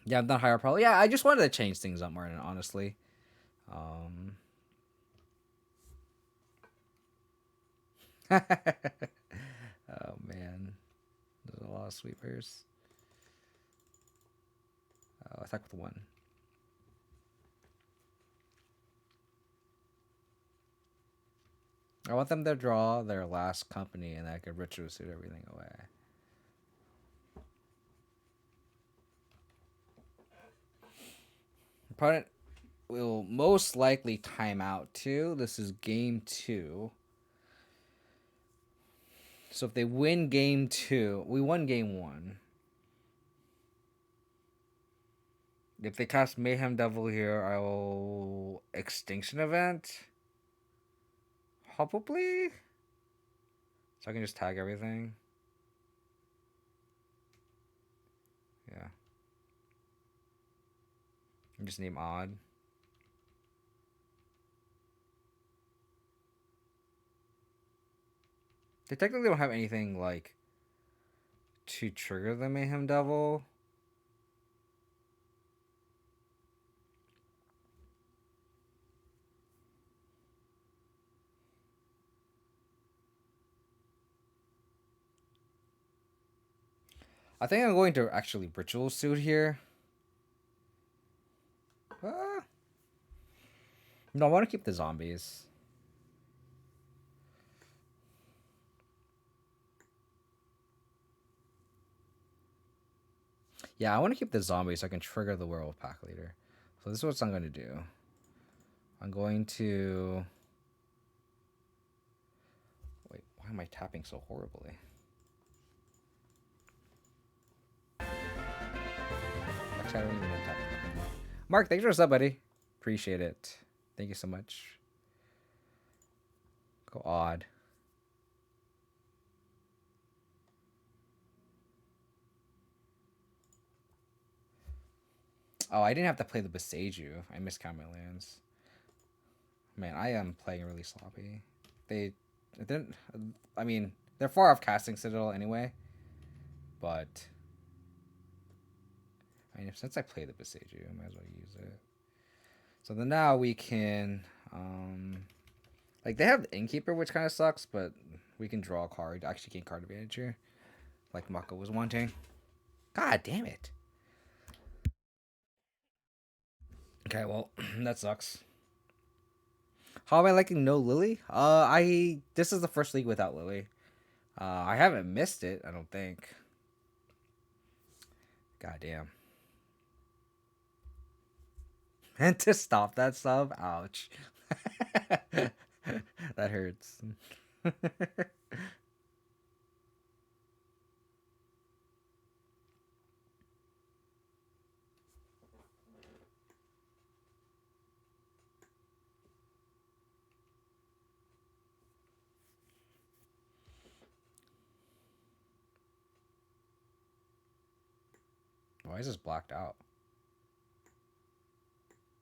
Yeah, I'm not higher probably. Yeah, I just wanted to change things up more, honestly. Oh, man. There's a lot of sweepers. Attack with 1. I want them to draw their last company, and I could ritual suit everything away. Opponent will most likely time out too. This is game 2. So if they win game 2, we won game 1. If they cast Mayhem Devil here, I will Extinction Event. Probably. So I can just tag everything. Yeah. And just name Odd. They technically don't have anything like to trigger the Mayhem Devil. I think I'm going to actually Ritual Suit here. No, I want to keep the zombies. Yeah, I want to keep the zombies so I can trigger the Werewolf Pack Leader. So this is what I'm going to do. I'm going to... Wait, why am I tapping so horribly? Actually, I don't even know tap. Mark, thanks for the sub, buddy. Appreciate it. Thank you so much. Go Odd. Oh, I didn't have to play the Beseiju. I miscount my lands. Man, I am playing really sloppy. They didn't... I mean, they're far off casting Citadel anyway. But I mean, since I play the Besiju, I might as well use it. So then now we can, like they have the Innkeeper, which kind of sucks, but we can draw a card. Actually, gain card advantage here, like Mako was wanting. God damn it. Okay, well that sucks. How am I liking no Lily? This is the first league without Lily. I haven't missed it, I don't think. God damn. And to stop that sub, ouch. That hurts. Why is this blacked out?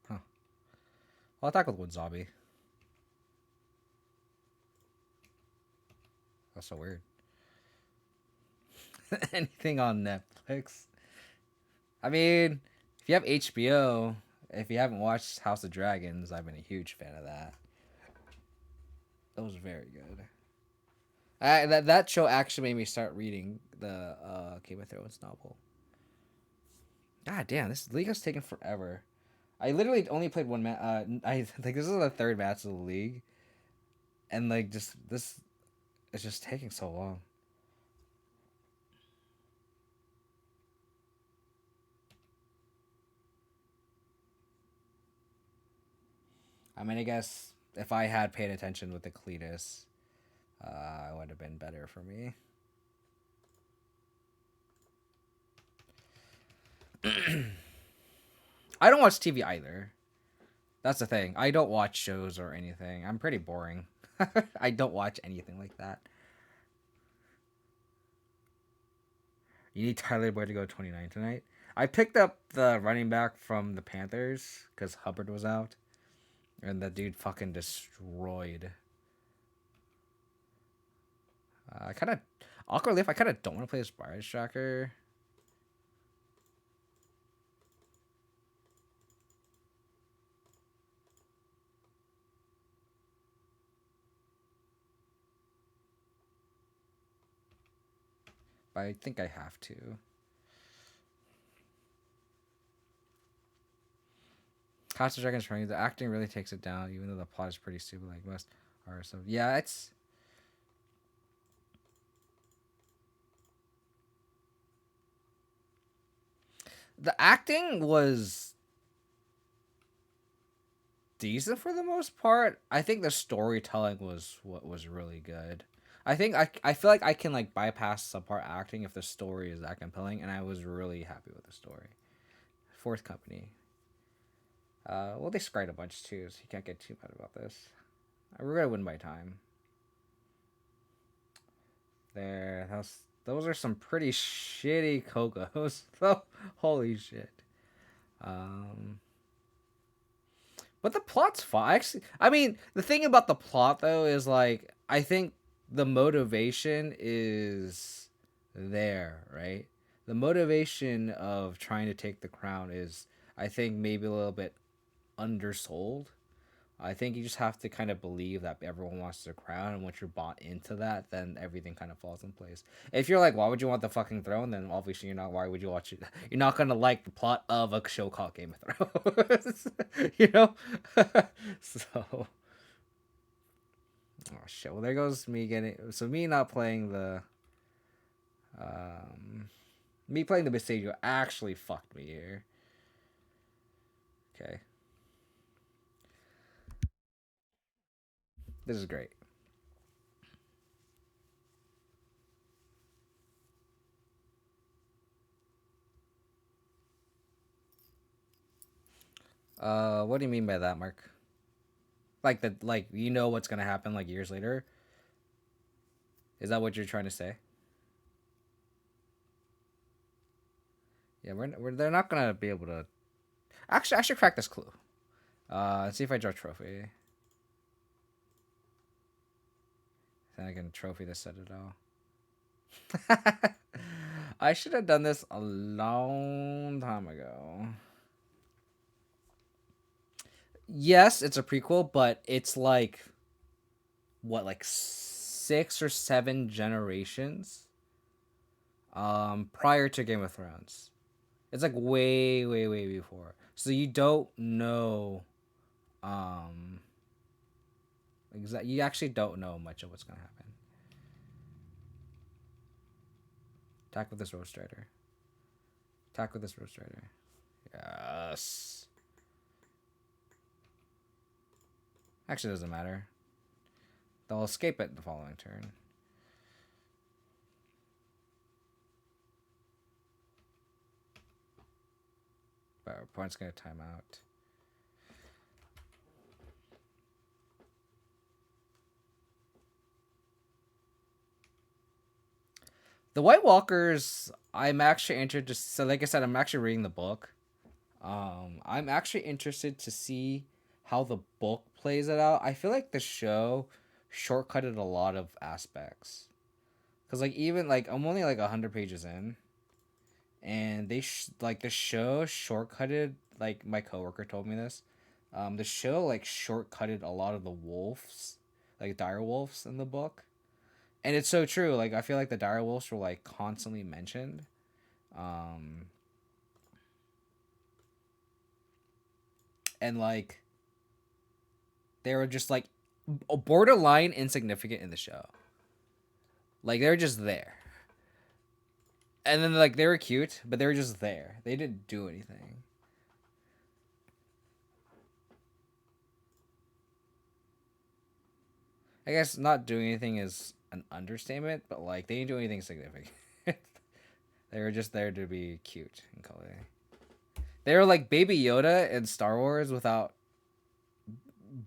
Huh. I'll attack with one zombie. That's so weird. Anything on Netflix? I mean, if you have HBO, if you haven't watched House of Dragons, I've been a huge fan of that. That was very good. That show actually made me start reading the Game of Thrones novel. God damn, this league has taken forever. I literally only played one match. I think this is the third match of the league, and like just this, it's just taking so long. I mean, I guess if I had paid attention with the Cletus, it would have been better for me. I don't watch TV either. That's the thing. I don't watch shows or anything. I'm pretty boring. I don't watch anything like that. You need Tyler Boyd to go 29 tonight. I picked up the running back from the Panthers because Hubbard was out. And that dude fucking destroyed. I kind of... Awkwardly, if I kind of don't want to play this Barrage Tracker. But I think I have to. House of Dragons Training, the acting really takes it down, even though the plot is pretty stupid like most are. So yeah, it's... The acting was decent for the most part. I think the storytelling was what was really good. I think I feel like I can like bypass subpart acting if the story is that compelling, and I was really happy with the story. Fourth company. Well, they scried a bunch too, so you can't get too mad about this. We're gonna win by time. There, those are some pretty shitty Kogos. Holy shit. But the plot's fine. Actually, I mean, the thing about the plot though is like I think the motivation is there, right? The motivation of trying to take the crown is, I think, maybe a little bit undersold. I think you just have to kind of believe that everyone wants the crown, and once you're bought into that, then everything kind of falls in place. If you're like, why would you want the fucking throne? Then obviously you're not. Why would you watch it? You're not gonna like the plot of a show called Game of Thrones, you know. So, oh shit. Well, there goes me getting. So me not playing the, me playing the Bestage actually fucked me here. Okay. This is great. What do you mean by that, Mark? Like you know what's gonna happen like years later? Is that what you're trying to say? Yeah, they're not gonna be able to. Actually, I should crack this clue. Let's see if I draw a trophy. Then I can trophy the Citadel. I should have done this a long time ago. Yes, it's a prequel, but it's like what, like 6 or 7 generations prior to Game of Thrones. It's like way, way, way before. So you don't know um you actually don't know much of what's gonna happen. Attack with this Road Rider. Attack with this Road Rider. Yes. Actually, doesn't matter. They'll escape it the following turn. But our opponent's gonna time out. The White Walkers, I'm actually interested. So, like I said, I'm actually reading the book. I'm actually interested to see how the book plays it out. I feel like the show shortcutted a lot of aspects. Cause like even like I'm only like 100 pages in, and like the show shortcutted. Like my coworker told me this. The show like shortcutted a lot of the wolves, like dire wolves in the book, and it's so true. Like I feel like the dire wolves were like constantly mentioned. Um, and like they were just like borderline insignificant in the show. Like they were just there. And then like they were cute, but they were just there. They didn't do anything. I guess not doing anything is an understatement, but like they didn't do anything significant. They were just there to be cute and color. They were like Baby Yoda in Star Wars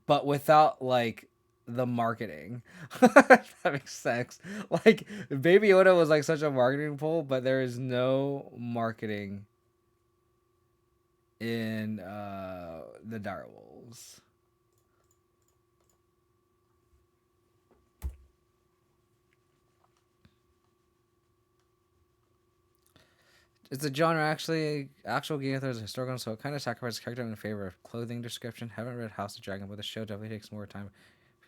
but without like the marketing. That makes sense. Like Baby Yoda was like such a marketing pull, but there is no marketing in the Direwolves. Is the genre actually actual Game of Thrones historical? So it kind of sacrifices character in favor of clothing description. Haven't read House of Dragon, but the show definitely takes more time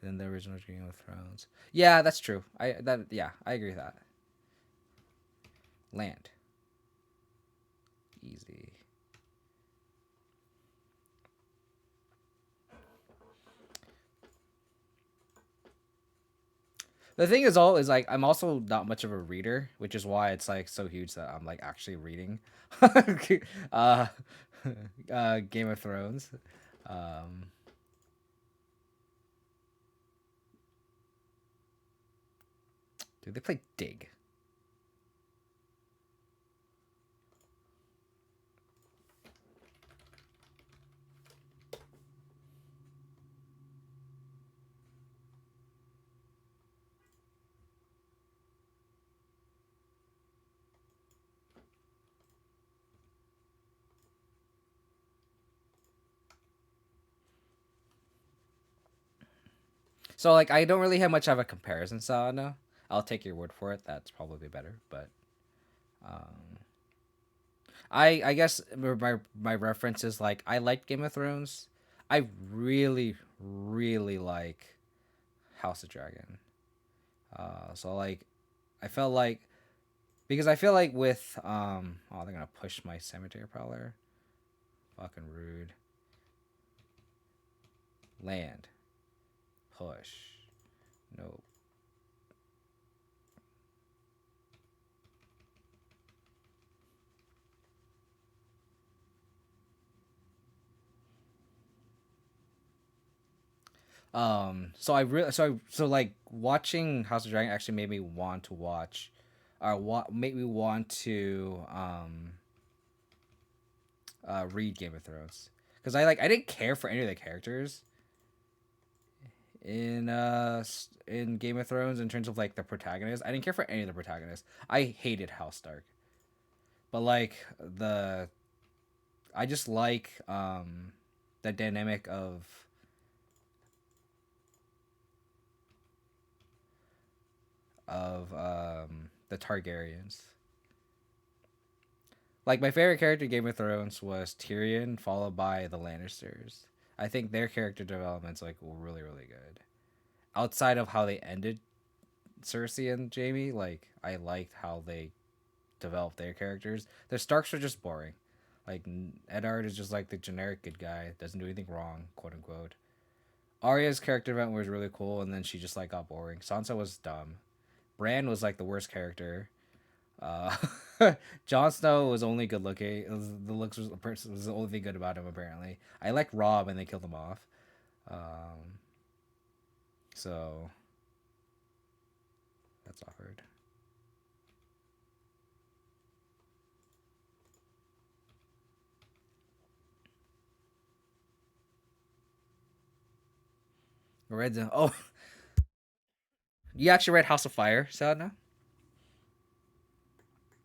than the original Game of Thrones. Yeah, that's true. I agree with that. Land. Easy. The thing is like I'm also not much of a reader, which is why it's like so huge that I'm like actually reading uh, Game of Thrones. Um, Dude, they play Dig. So like I don't really have much of a comparison, so no. I'll take your word for it. That's probably better, but um, I guess my reference is like I like Game of Thrones. I really like House of Dragon. So like I felt like because I feel like with oh they're gonna push my Cemetery Prowler. Fucking rude. Land. Push. Nope. So like watching House of Dragon actually made me want to watch or what made me want to read Game of Thrones. Because I didn't care for any of the characters in Game of Thrones in terms of like the protagonists. I didn't care for any of the protagonists. I hated House Stark. But like the I just like the dynamic of the Targaryens. Like my favorite character in Game of Thrones was Tyrion, followed by the Lannisters. I think their character developments like were really really good. Outside of how they ended Cersei and Jaime, like I liked how they developed their characters. The Starks are just boring. Like Eddard is just like the generic good guy, doesn't do anything wrong, quote unquote. Arya's character event was really cool, and then she just like got boring. Sansa was dumb. Bran was like the worst character. Uh, Jon Snow was only good looking. The looks was the only thing good about him apparently. I like Robb, and they killed him off. Um, so that's awkward. Read the oh, you actually read House of Fire, Sadna?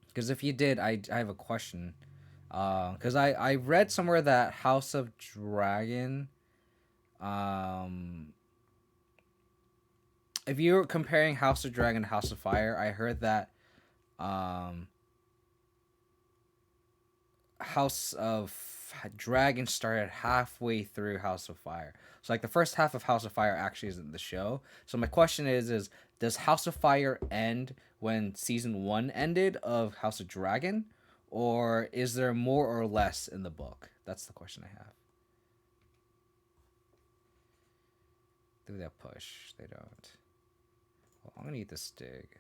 Because if you did, I have a question. Because I read somewhere that House of Dragon, um, if you're comparing House of Dragon to House of Fire, I heard that um, House of Dragon started halfway through House of Fire. So like the first half of House of Fire actually isn't the show. So my question is does House of Fire end when season 1 ended of House of Dragon, or is there more or less in the book? That's the question I have. Do they push? They don't. Well, I'm gonna eat the stick.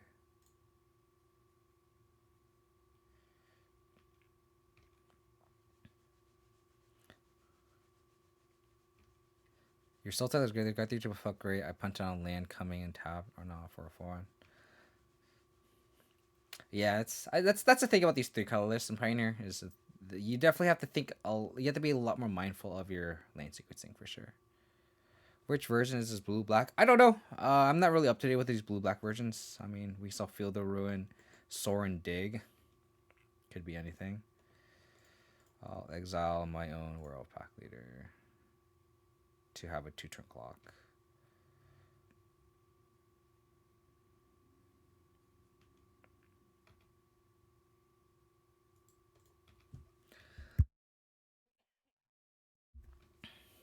Your Sultan is great. They got 3 fuck great. I punch on land coming in tap or not for a 4. Yeah, that's the thing about these 3 color lists in Pioneer is you definitely have to think. You have to be a lot more mindful of your lane sequencing for sure. Which version is this blue black? I don't know. I'm not really up to date with these blue black versions. I mean, we saw Field of Ruin, Soar and Dig. Could be anything. I'll exile my own world pack leader to have a 2-turn clock.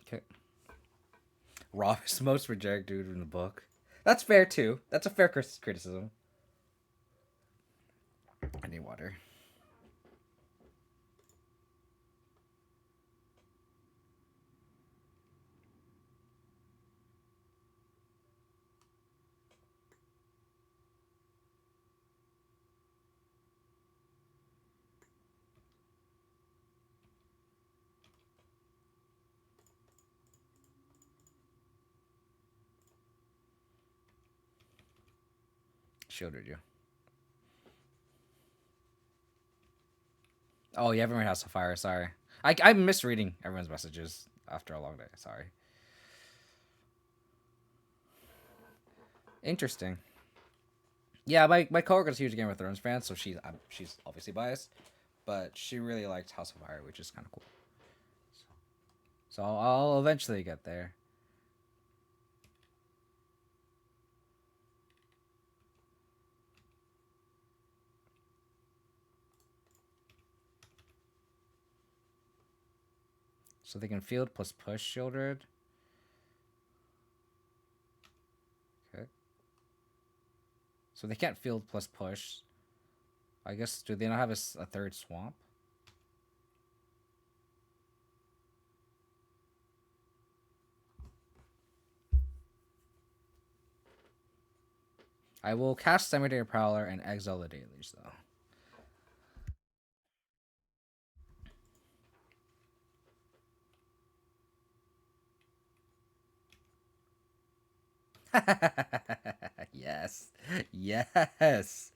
Okay. Rawest most reject dude in the book. That's fair too. That's a fair criticism. I need water. Shielded you. Oh, you haven't read House of Fire. Sorry. I'm misreading everyone's messages after a long day. Sorry. Interesting. Yeah, my coworker's a huge Game of Thrones fan, so she's obviously biased, but she really liked House of Fire, which is kind of cool. So I'll eventually get there. So they can field plus push shielded. Okay. So they can't field plus push. I guess, do they not have a third swamp? I will cast Cemetery Prowler and exile the dailies, though. Yes. Yes.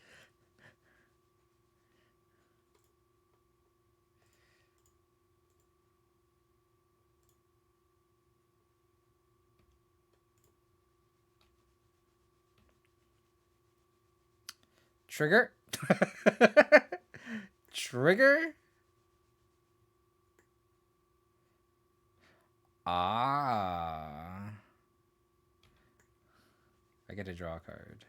Trigger? Trigger? Ah. I get to draw a card.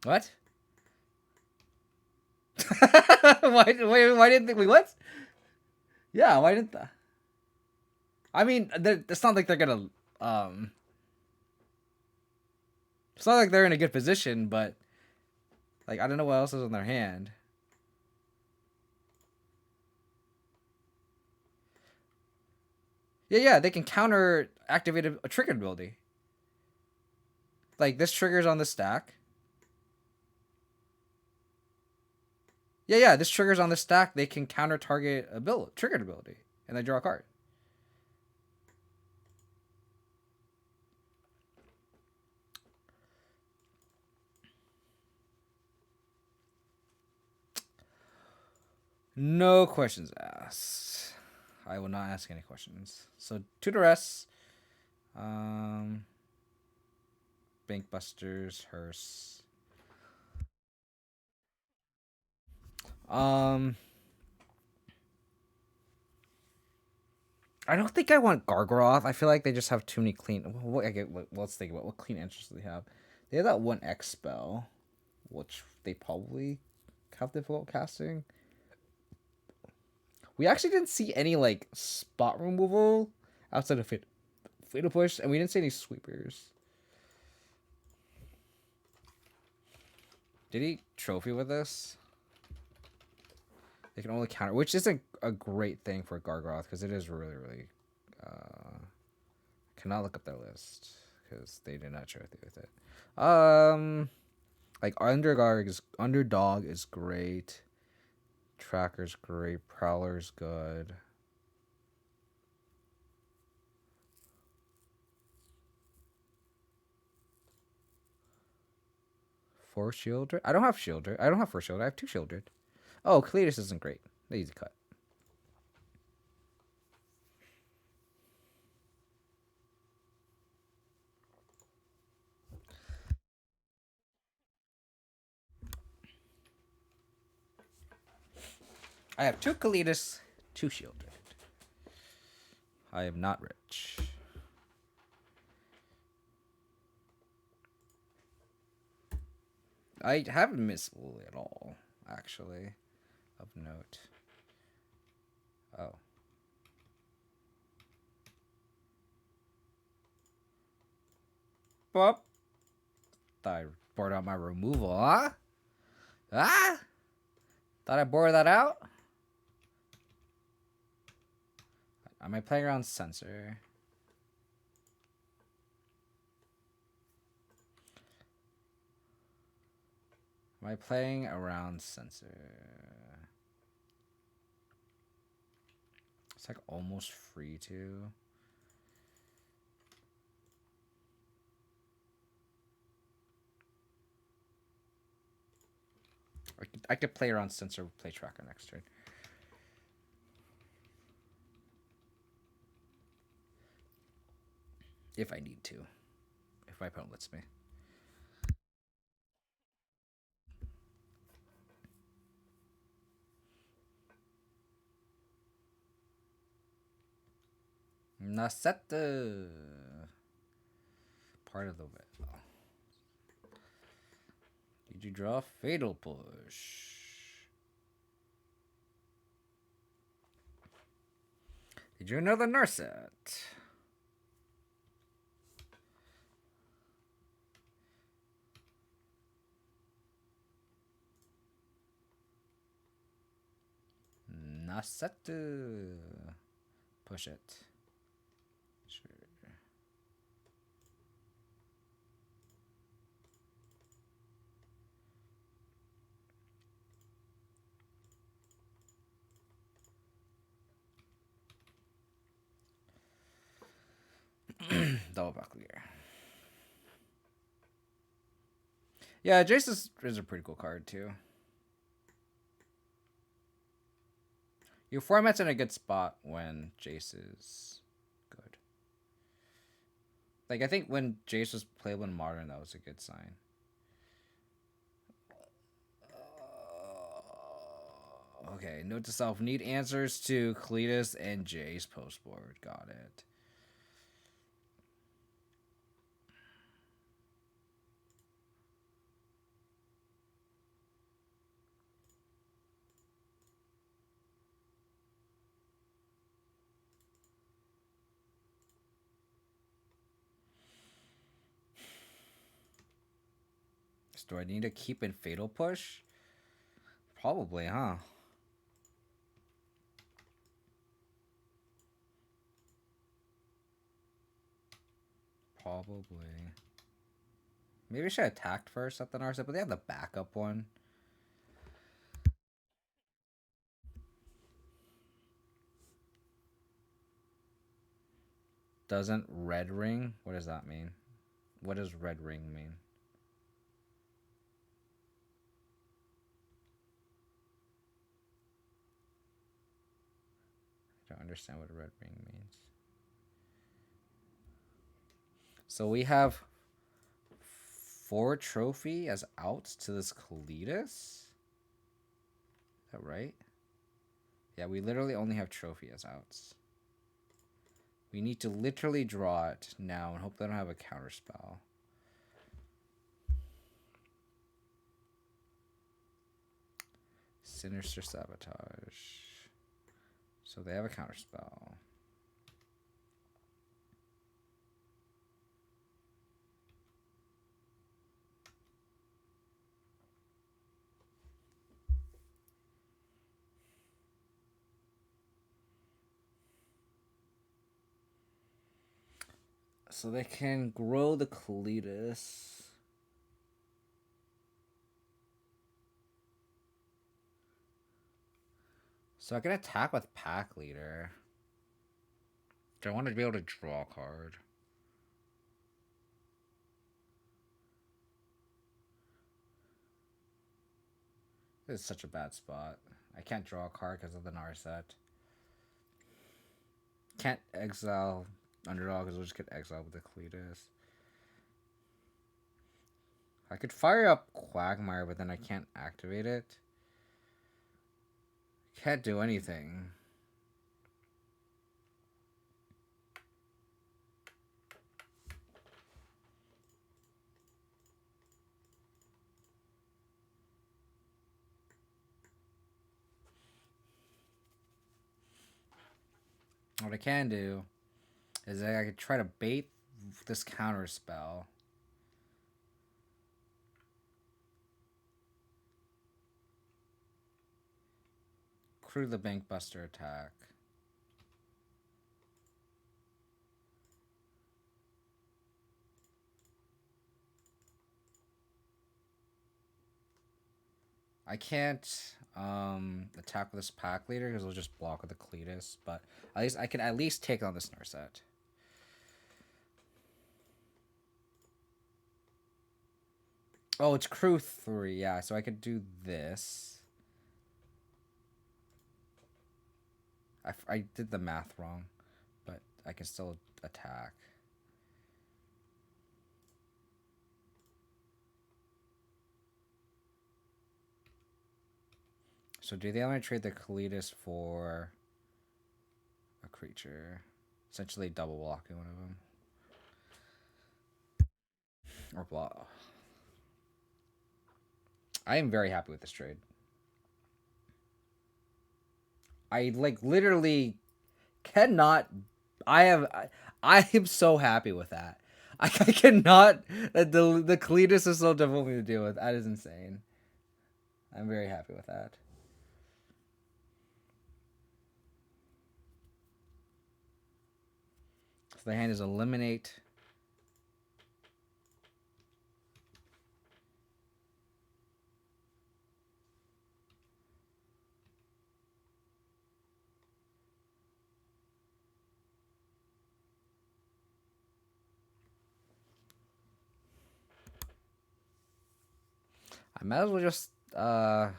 What? Why didn't we what? Yeah, why didn't that? I mean, it's not like they're gonna. Um, it's not like they're in a good position, but like I don't know what else is in their hand. Yeah, they can counter activate a triggered ability. Like this triggers on the stack. Yeah, this triggers on the stack. They can counter target a triggered ability, and they draw a card. No questions asked. I will not ask any questions. So Tutoress, Bankbusters, Hearse. I don't think I want Gargaroth. I feel like they just have too many clean. Let's think about what clean entries they have. They have that one X spell, which they probably have difficult casting. We actually didn't see any like spot removal outside of Fatal Push, and we didn't see any sweepers. Did he trophy with this? They can only counter, which isn't a great thing for Gargaroth because it is really, really. Cannot look up their list because they did not trophy with it. Like Underdog is great. Tracker's great. Prowler's good. Four Shieldred? I don't have Shieldred. I don't have 4 Shieldred. I have 2 Shieldred. Oh, Cletus isn't great. Easy cut. I have 2 Cletus, 2 Shieldred. I am not rich. I haven't missed Lily at all, actually, of note. Oh. Well, thought I bored out my removal, huh? Ah? Thought I bored that out? Am I playing around Sensor? Am I playing around Sensor? It's like almost free to. I could play around Sensor, play Tracker next turn. If I need to. If my opponent lets me. Nasetta. Part of the way. Did you draw Fatal Push? Did you know the Narset? Nasetta. Push it. Sure. Double buckle here. Yeah, Jace is a pretty cool card too. Your format's in a good spot when Jace is good. Like I think when Jace was playable in Modern, that was a good sign. Okay, note to self: need answers to Cletus and Jace postboard. Got it. Do I need to keep in Fatal Push? Probably, huh? Probably. Maybe I should have attacked first at the Narset, but they have the backup one. Doesn't red ring? What does that mean? What does red ring mean? I don't understand what a red ring means. So we have 4 trophy as outs to this Kalitas? Is that right? Yeah, we literally only have trophy as outs. We need to literally draw it now and hope they don't have a counterspell. Sinister Sabotage. So they have a counterspell. So they can grow the Kalitas. So I can attack with Pack Leader. I want to be able to draw a card. This is such a bad spot. I can't draw a card because of the Narset. Can't exile Underdog because we'll just get exiled with the Kalitas. I could fire up Quagmire, but then I can't activate it. Can't do anything. What I can do is I could try to bait this counter spell. Crew the Bankbuster attack. I can't attack with this Pack Leader because it'll just block with the Cletus, but at least I can at least take on this Narset. Oh, it's crew 3, yeah, so I could do this. I did the math wrong, but I can still attack. So do they want to trade the Kalitas for a creature? Essentially double blocking one of them. Or block. I am very happy with this trade. I like literally cannot. I am so happy with that. I cannot. The Cletus is so difficult to deal with. That is insane. I'm very happy with that. So the hand is eliminate. I might as well just yeah,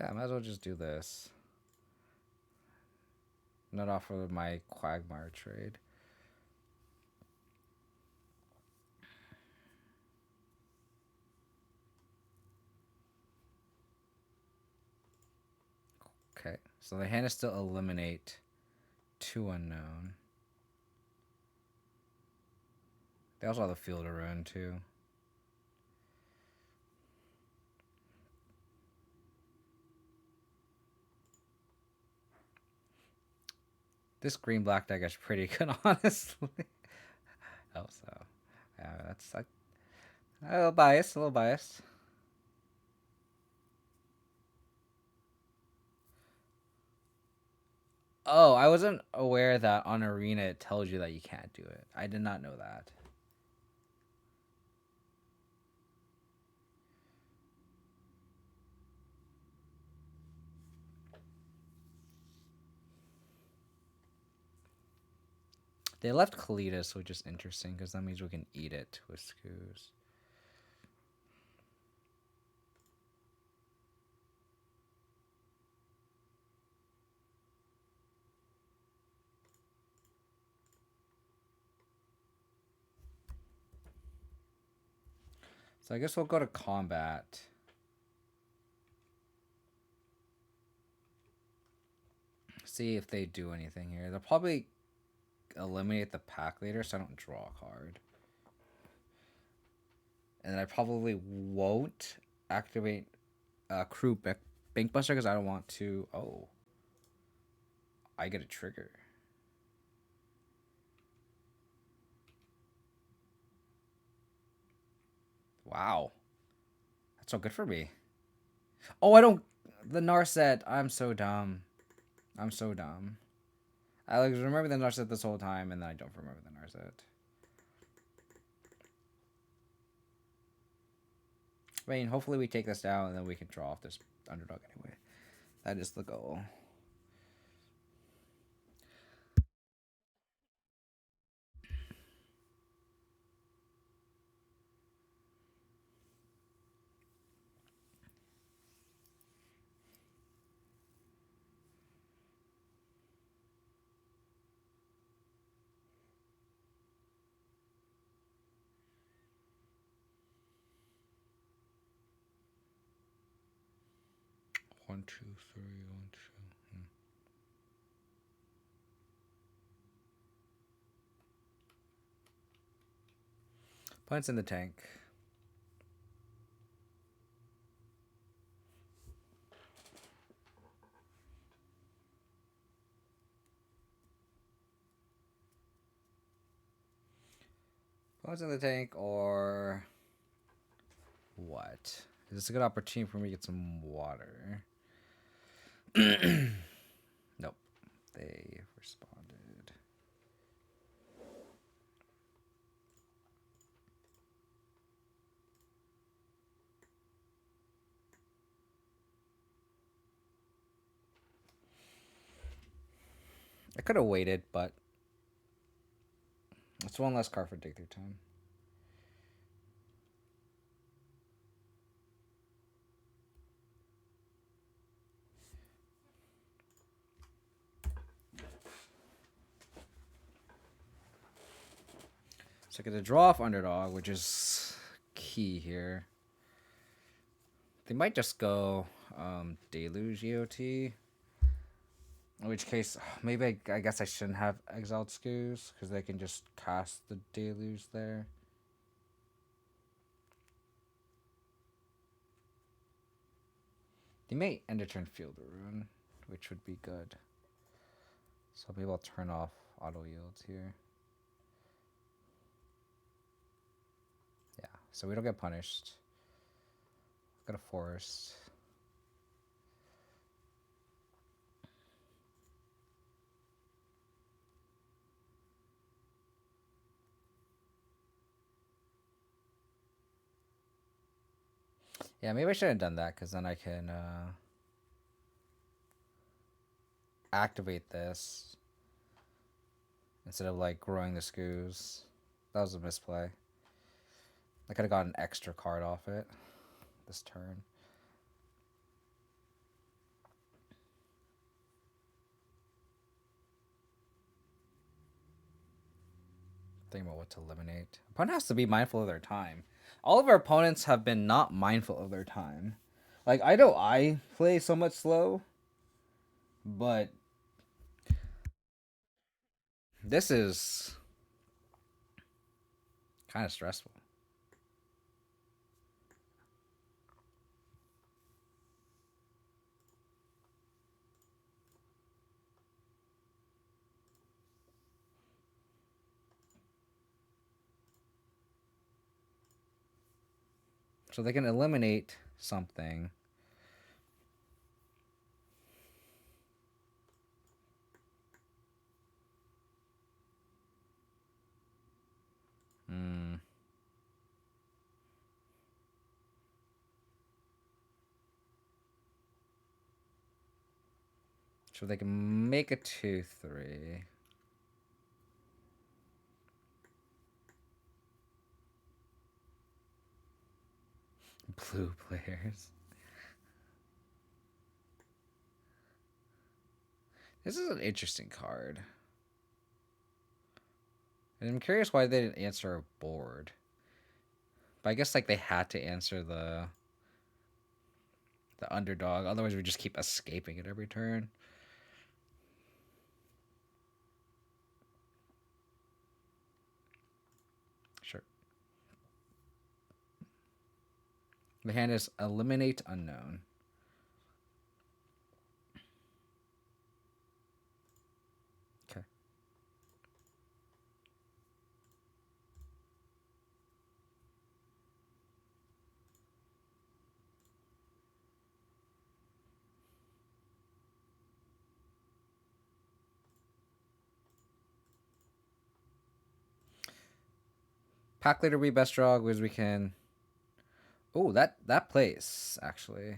I might as well just do this. Not offer my Quagmire trade. Okay, so the hand is still eliminate 2 unknown. They also have the field of ruin too. This green-black deck is pretty good, honestly. Oh, so yeah, that's like a little biased. A little biased. Oh, I wasn't aware that on Arena it tells you that you can't do it. I did not know that. They left Kalitas, which is interesting because that means we can eat it with Scoos. So I guess we'll go to combat. See if they do anything here. They'll probably eliminate the pack leader so I don't draw a card. And then I probably won't activate Crew Bankbuster because I don't want to. Oh. I get a trigger. Wow. That's so good for me. Oh, I don't. The Narset. I'm so dumb. I'm so dumb. I like remember the Narset this whole time, and then I don't remember the Narset. I mean, hopefully we take this down, and then we can draw off this underdog anyway. That is the goal. One, two, three, one, two. Points in the tank. Points in the tank, or what? Is this a good opportunity for me to get some water? Nope. They responded. I could have waited, but it's one less card for dig through time. So I get to draw off underdog, which is key here. They might just go Deluge EOT. In which case, maybe I guess I shouldn't have Exiled Scoos, because they can just cast the Deluge there. They may end a turn Field of Ruin, which would be good. So maybe I'll turn off auto yields here. Yeah, so we don't get punished. Got a forest. Yeah, maybe I should have done that, because then I can activate this instead of like growing the Scoos. That was a misplay. I could have got an extra card off it this turn. Thinking about what to eliminate. Opponent has to be mindful of their time. All of our opponents have been not mindful of their time. Like, I know I play so much slow, but this is Kind of stressful. So they can eliminate something. Hmm. So they can make a 2/3. Blue players. This is an interesting card. And I'm curious why they didn't answer a board. But I guess like they had to answer the underdog. Otherwise we just keep escaping at every turn. Sure. The hand is eliminate unknown. Okay. Pack leader we best draw because we can. Oh, that plays actually.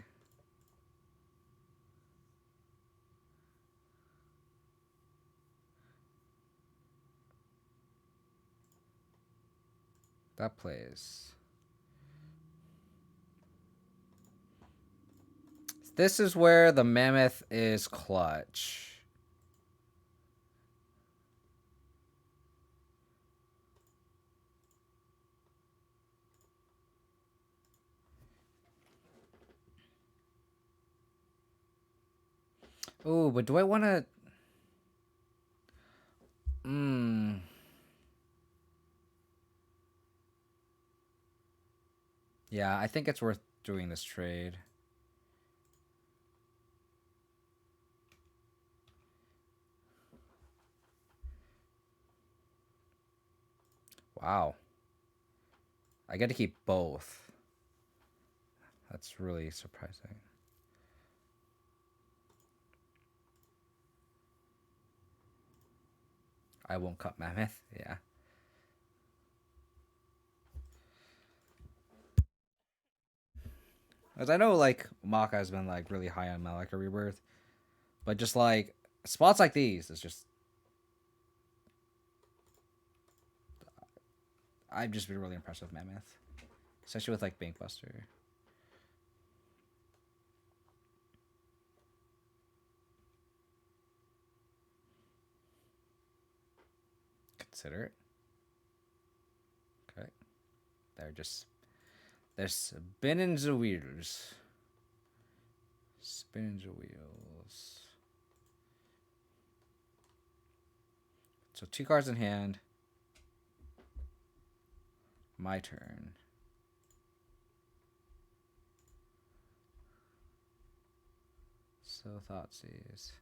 That plays. This is where the mammoth is clutch. Oh, but do I want to? Yeah, I think it's worth doing this trade. Wow. I get to keep both. That's really surprising. I won't cut mammoth. Yeah. As I know, like Maka has been like really high on Malika Rebirth, but just like spots like these, it's just I've just been really impressed with Mammoth, especially with like Bankbuster. Consider it. Okay, they're spinning the wheels. Spinning the wheels. So 2 cards in hand. My turn. So Thoughtseize.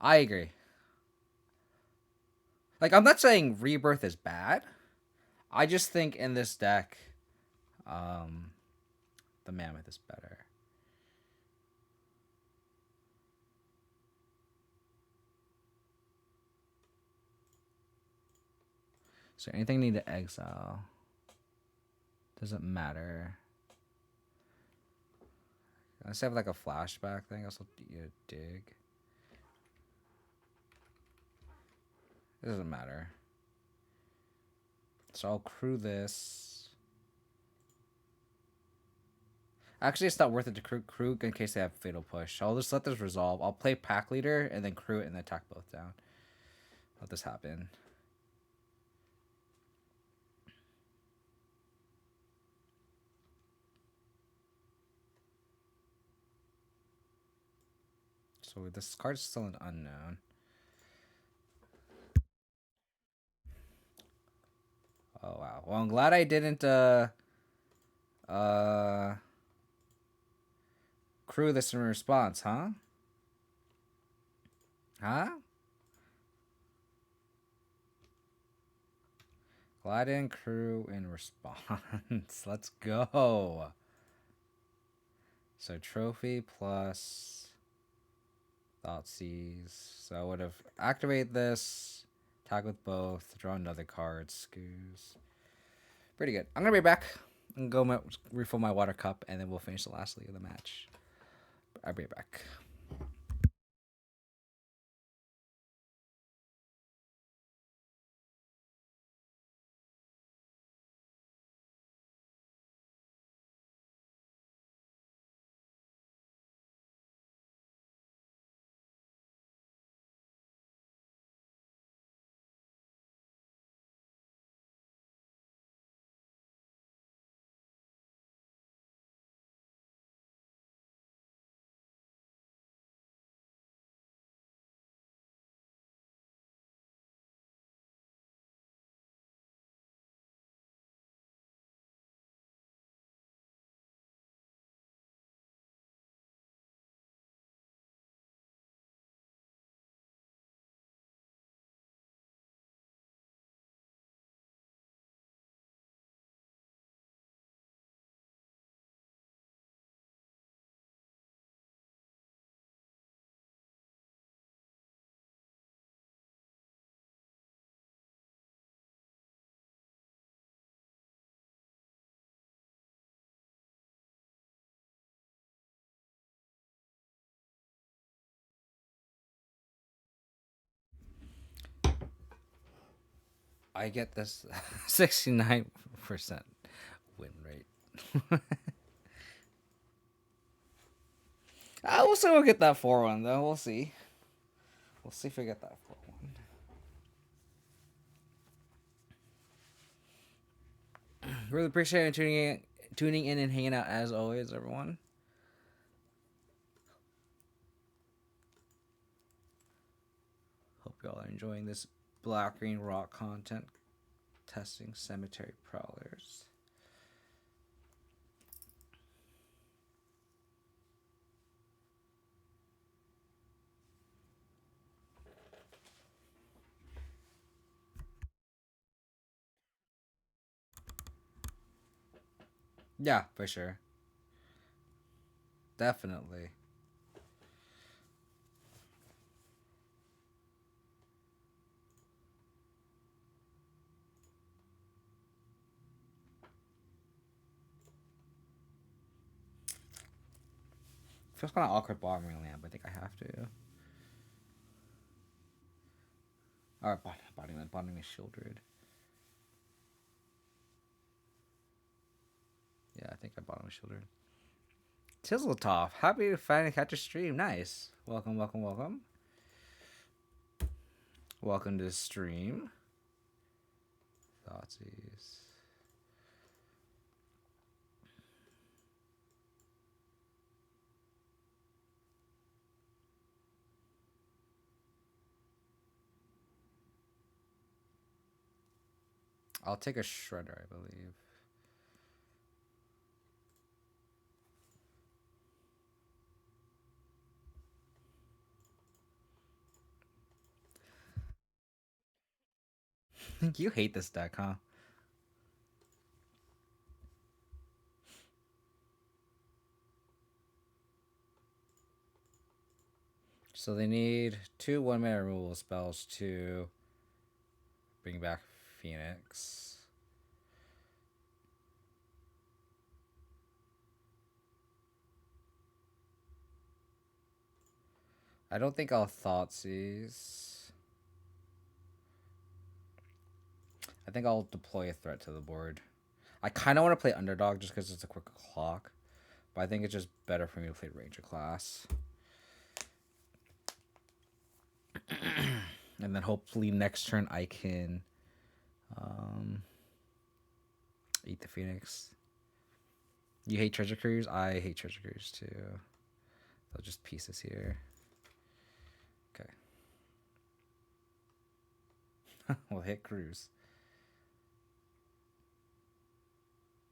I agree. Like I'm not saying Rebirth is bad. I just think in this deck, um, the Mammoth is better. So anything need to exile? Doesn't matter. Let's have like a flashback thing. Also, dig. It doesn't matter. So I'll crew this. Actually, it's not worth it to crew in case they have fatal push. I'll just let this resolve. I'll play pack leader and then crew it and then attack both down. Let this happen. So this card's still an unknown. Well, I'm glad I didn't crew this in response, huh? Huh? Glad I didn't crew in response. Let's go. So trophy plus Thoughtseize. So I would have activated this, attack with both, draw another card, scoos. Pretty good. I'm gonna be back and go refill my water cup, and then we'll finish the last league of the match. I'll be back. I get this 69% win rate. We'll see. We'll get that 4-1 though. We'll see. We'll see if we get that 4-1. Really appreciate tuning in and hanging out as always, everyone. Hope y'all are enjoying this black green rock content. Testing Cemetery Prowlers. Yeah, for sure. Definitely. Feels kind of awkward bombing land, but I think I have to. Alright, bottoming is shielded. Yeah, I think I bottom shielded. Tizzletop, happy to finally catch a stream. Nice. Welcome, welcome, welcome. Welcome to the stream. Thoughtseize. I'll take a shredder, I believe. You hate this deck, huh? So they need 2 1-mana removal spells to bring back Phoenix. I don't think I'll Thoughtseize. I think I'll deploy a threat to the board. I kind of want to play Underdog just because it's a quicker clock. But I think it's just better for me to play Ranger class. And then hopefully next turn I can eat the Phoenix. You hate Treasure Cruise? I hate Treasure Cruise too. They'll just pieces here. Okay. We'll hit Cruise.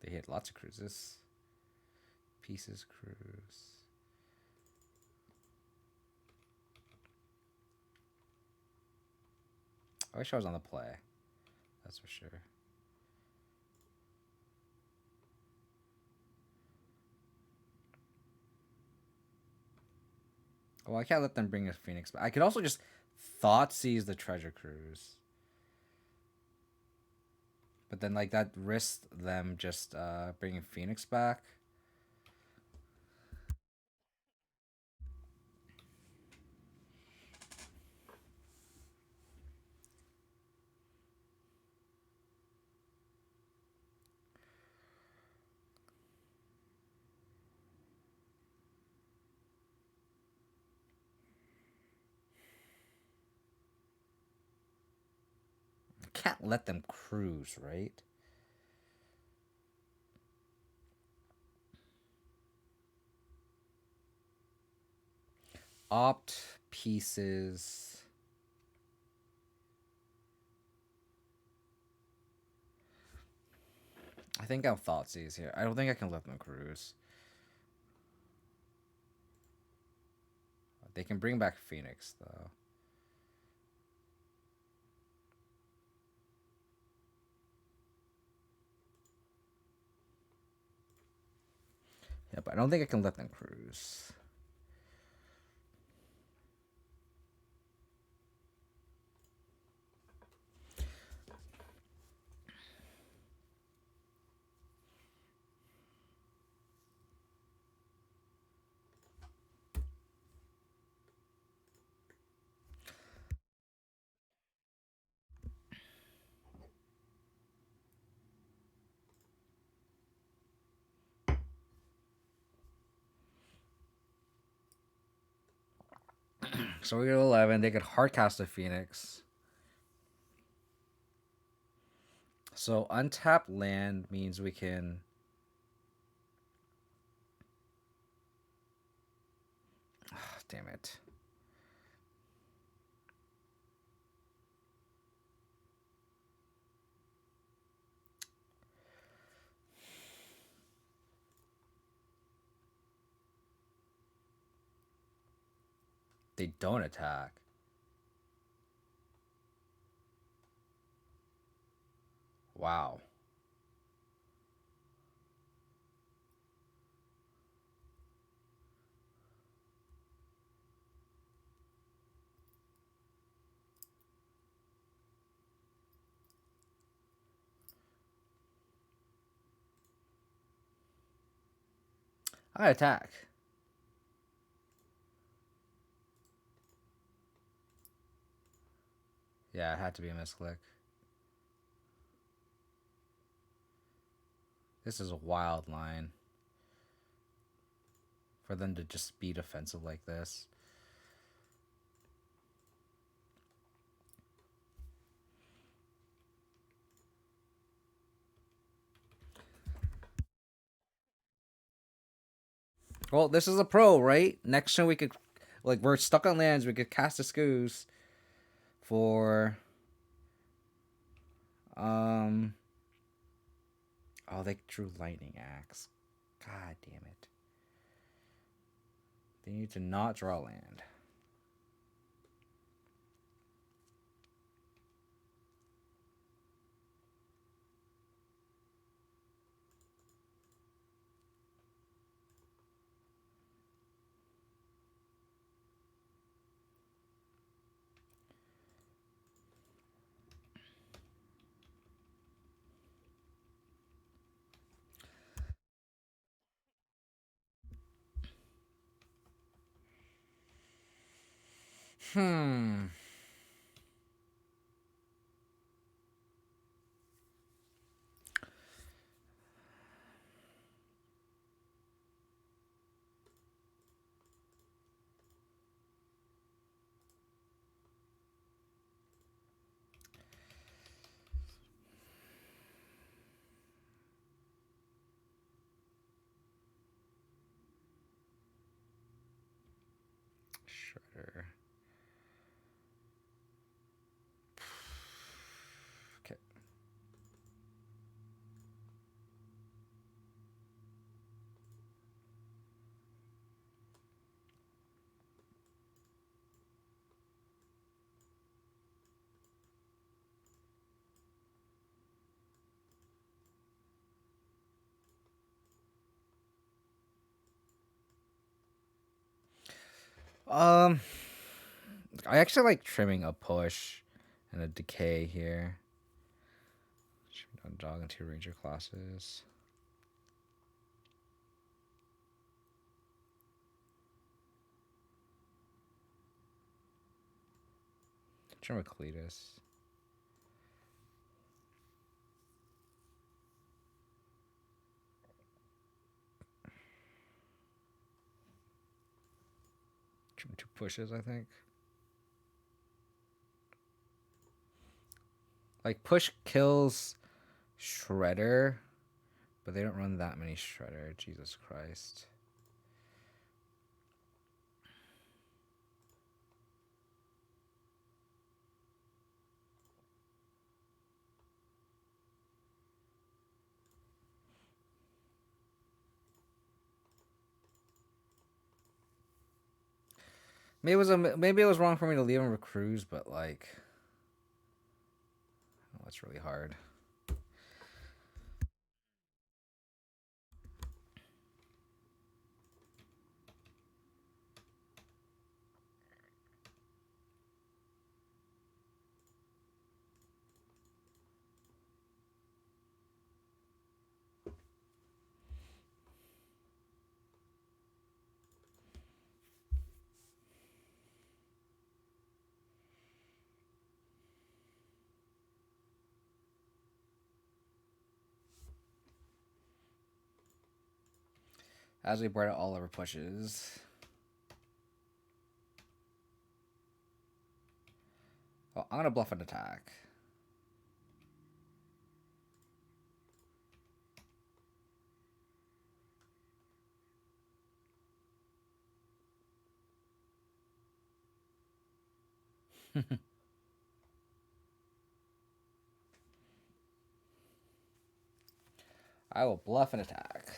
They hit lots of cruises. Pieces cruise. I wish I was on the play. That's for sure. Well, I can't let them bring a Phoenix back. I could also just thought seize the treasure cruise. But then, like, that risks them just bringing Phoenix back. Can't let them cruise, right? Opt pieces. I think I'm Thoughtseize here. I don't think I can let them cruise. They can bring back Phoenix, though. Yeah, but I don't think I can let them cruise. So we get 11. They could hardcast a Phoenix. So untap land means we can. Oh, damn it. They don't attack. Wow. I attack. Yeah, it had to be a misclick. This is a wild line. For them to just be defensive like this. Well, this is a pro, right? Next turn we could, like, we're stuck on lands. We could cast a Scoos for, oh, they drew Lightning Axe. God damn it. They need to not draw land. Hmm. Shredder. Okay. Um, I actually like trimming a push and a decay here. Jog into ranger classes. Trim a Cletus. Trim 2 pushes, I think. Like push kills Shredder, but they don't run that many Shredder. Jesus Christ. Maybe it was wrong for me to leave him for cruise, but like, oh, that's really hard. As we board out all of our pushes. Well, I'm gonna bluff an attack. I will bluff an attack.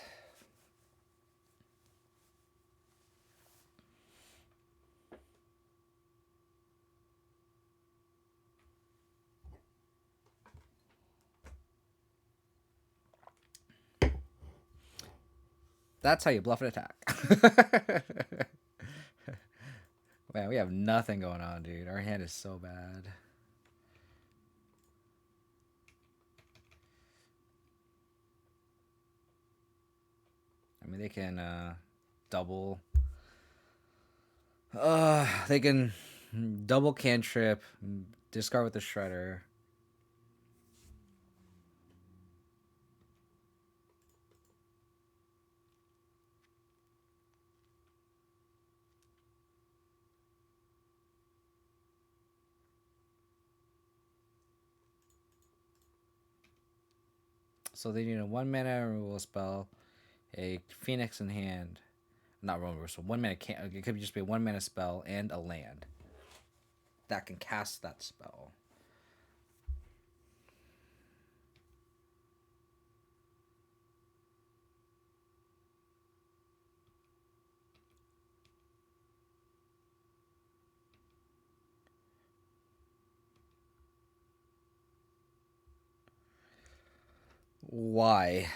That's how you bluff an attack. Man, we have nothing going on, dude. Our hand is so bad. I mean, they can double. They can double cantrip, discard with the shredder. So they need a 1-mana removal spell, a Phoenix in hand, not removal, so 1 mana can't. It could just be a 1-mana spell and a land that can cast that spell. Why?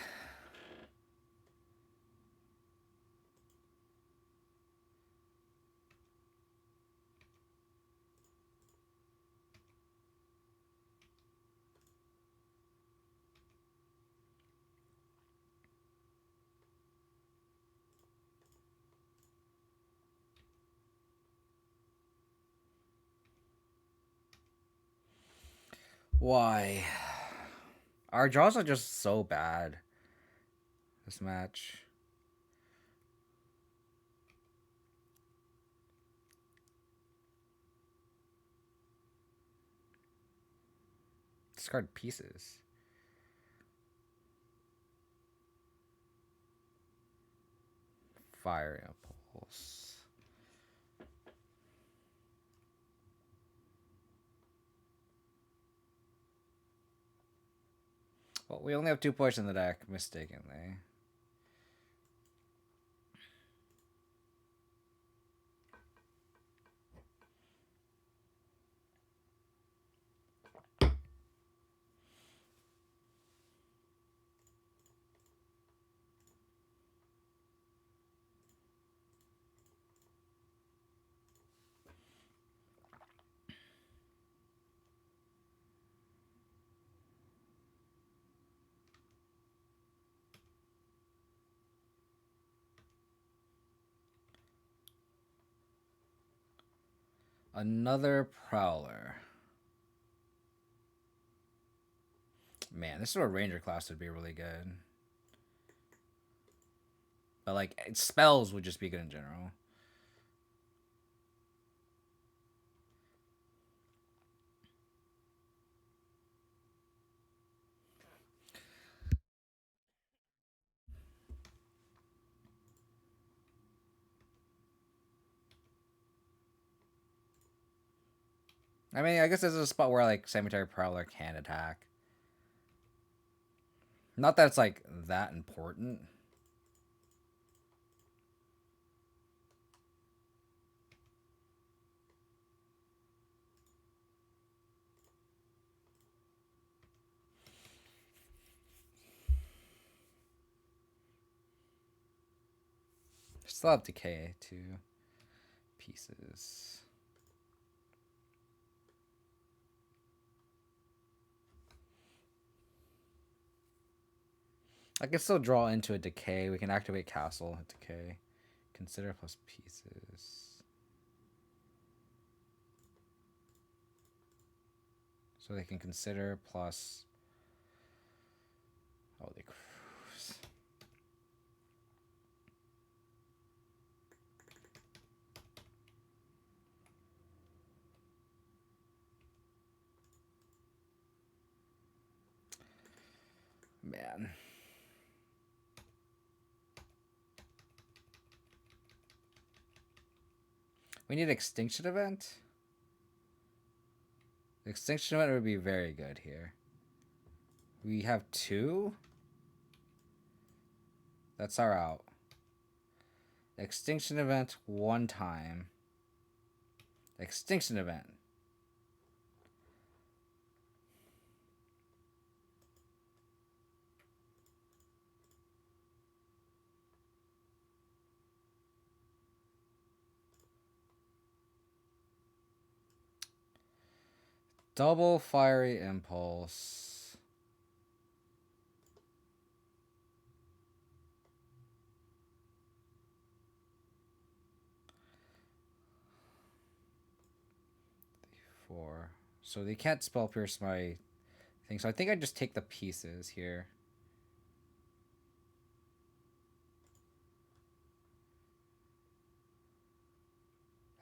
Why? Our draws are just so bad this match. Discard pieces. Fire Impulse. Well, we only have 2 points in the deck, mistakenly. Another Prowler. Man, this is where Ranger class would be really good. But like spells would just be good in general. I mean, I guess this is a spot where like Cemetery Prowler can attack. Not that it's like that important. Still have decay 2 pieces. I can still draw into a decay. We can activate castle at decay. Consider plus pieces. So they can consider plus. Oh, they cruise. Man. We need extinction event. The extinction event would be very good here. We have 2. That's our out. Extinction event 1 time. Extinction event. Double fiery impulse. Four. So they can't spell pierce my thing. So I think I just take the pieces here.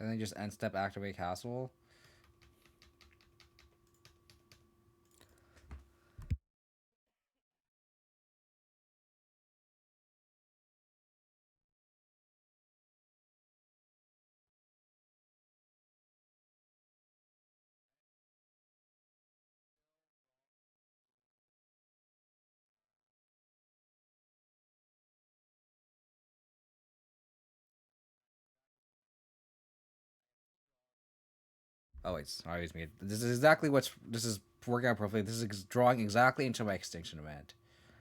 And then just end step activate castle. Oh wait, sorry, it's me. This is exactly this is working out perfectly. This is drawing exactly into my extinction event.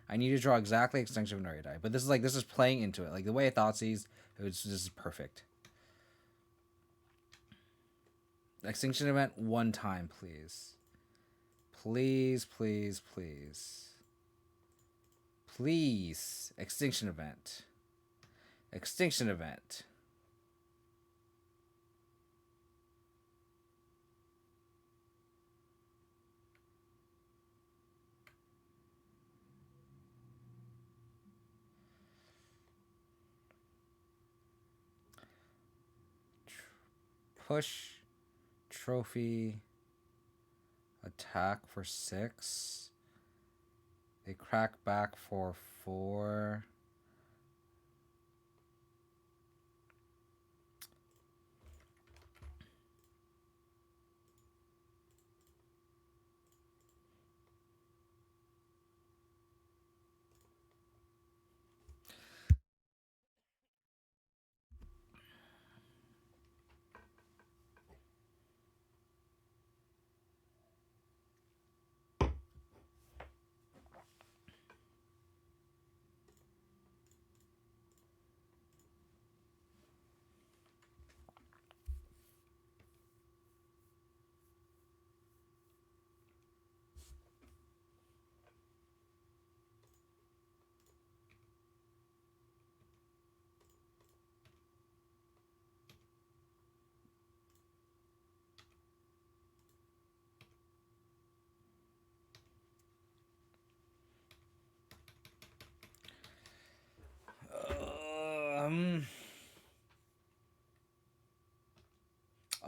I need to draw exactly extinction event die, but this is playing into it. Like the way I thought sees, this is perfect. Extinction event 1 time, please. Please, please, please. Please. Extinction event. Extinction event. Push. Trophy. Attack for 6. They crack back for 4.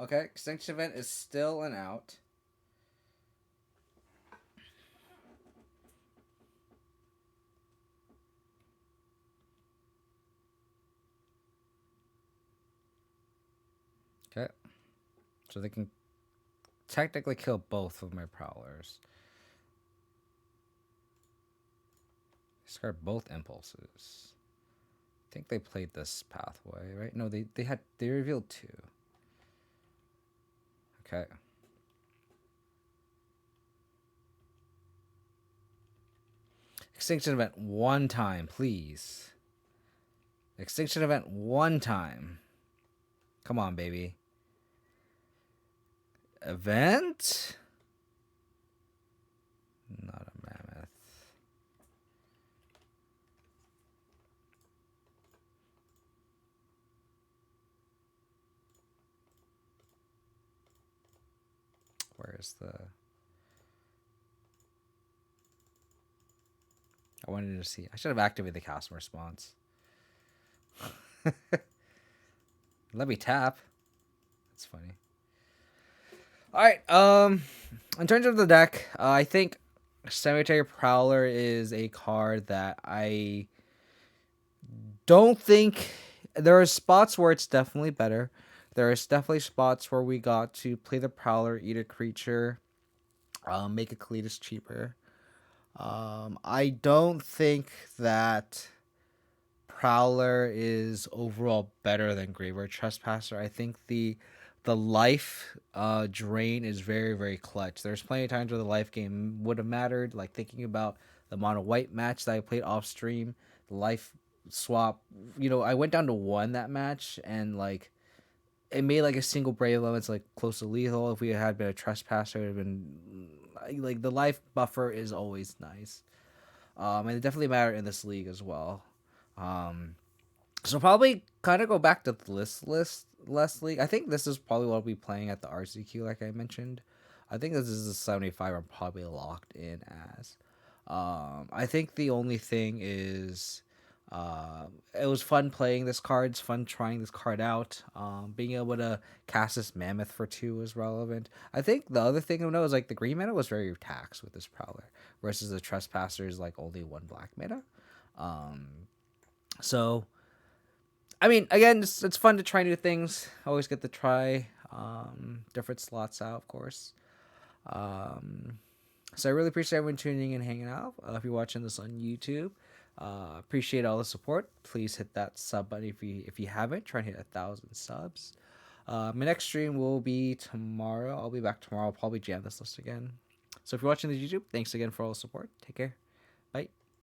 Okay, Extinction Event is still an out. Okay. So they can technically kill both of my Prowlers. Discard both impulses. I think they played this pathway, right? No, they revealed 2. Okay. Extinction Event 1 time, please. Extinction Event 1 time. Come on, baby. Event? Not a mammoth. Where's the... I wanted to see. I should have activated the cast response. Let me tap. That's funny. All right. In terms of the deck, I think Cemetery Prowler is a card that I don't think there are spots where it's definitely better. There is definitely spots where we got to play the Prowler, eat a creature, make a Cletus cheaper. I don't think that Prowler is overall better than Graveyard Trespasser. I think the life drain is very, very clutch. There's plenty of times where the life game would have mattered, like thinking about the mono white match that I played off stream, the life swap. I went down to 1 that match, and like it made like a single brave element's like close to lethal. If we had been a trespasser, it would have been like the life buffer is always nice. And it definitely mattered in this league as well. So probably kind of go back to the less league. I think this is probably what I'll be playing at the RCQ, like I mentioned. I think this is a 75 I'm probably locked in as. I think the only thing is it was fun playing this card. It's fun trying this card out. Being able to cast this Mammoth for 2 was relevant. I think the other thing to know is like the green mana was very taxed with this Prowler versus the Trespasser is like only 1 black mana. So, I mean, again, it's fun to try new things. Always get to try different slots out, of course. So I really appreciate everyone tuning in and hanging out. If you're watching this on YouTube, appreciate all the support. Please hit that sub button if you haven't. Try and hit 1,000 subs. My next stream will be tomorrow. I'll be back tomorrow. I'll probably jam this list again. So if you're watching the YouTube, thanks again for all the support. Take care. Bye.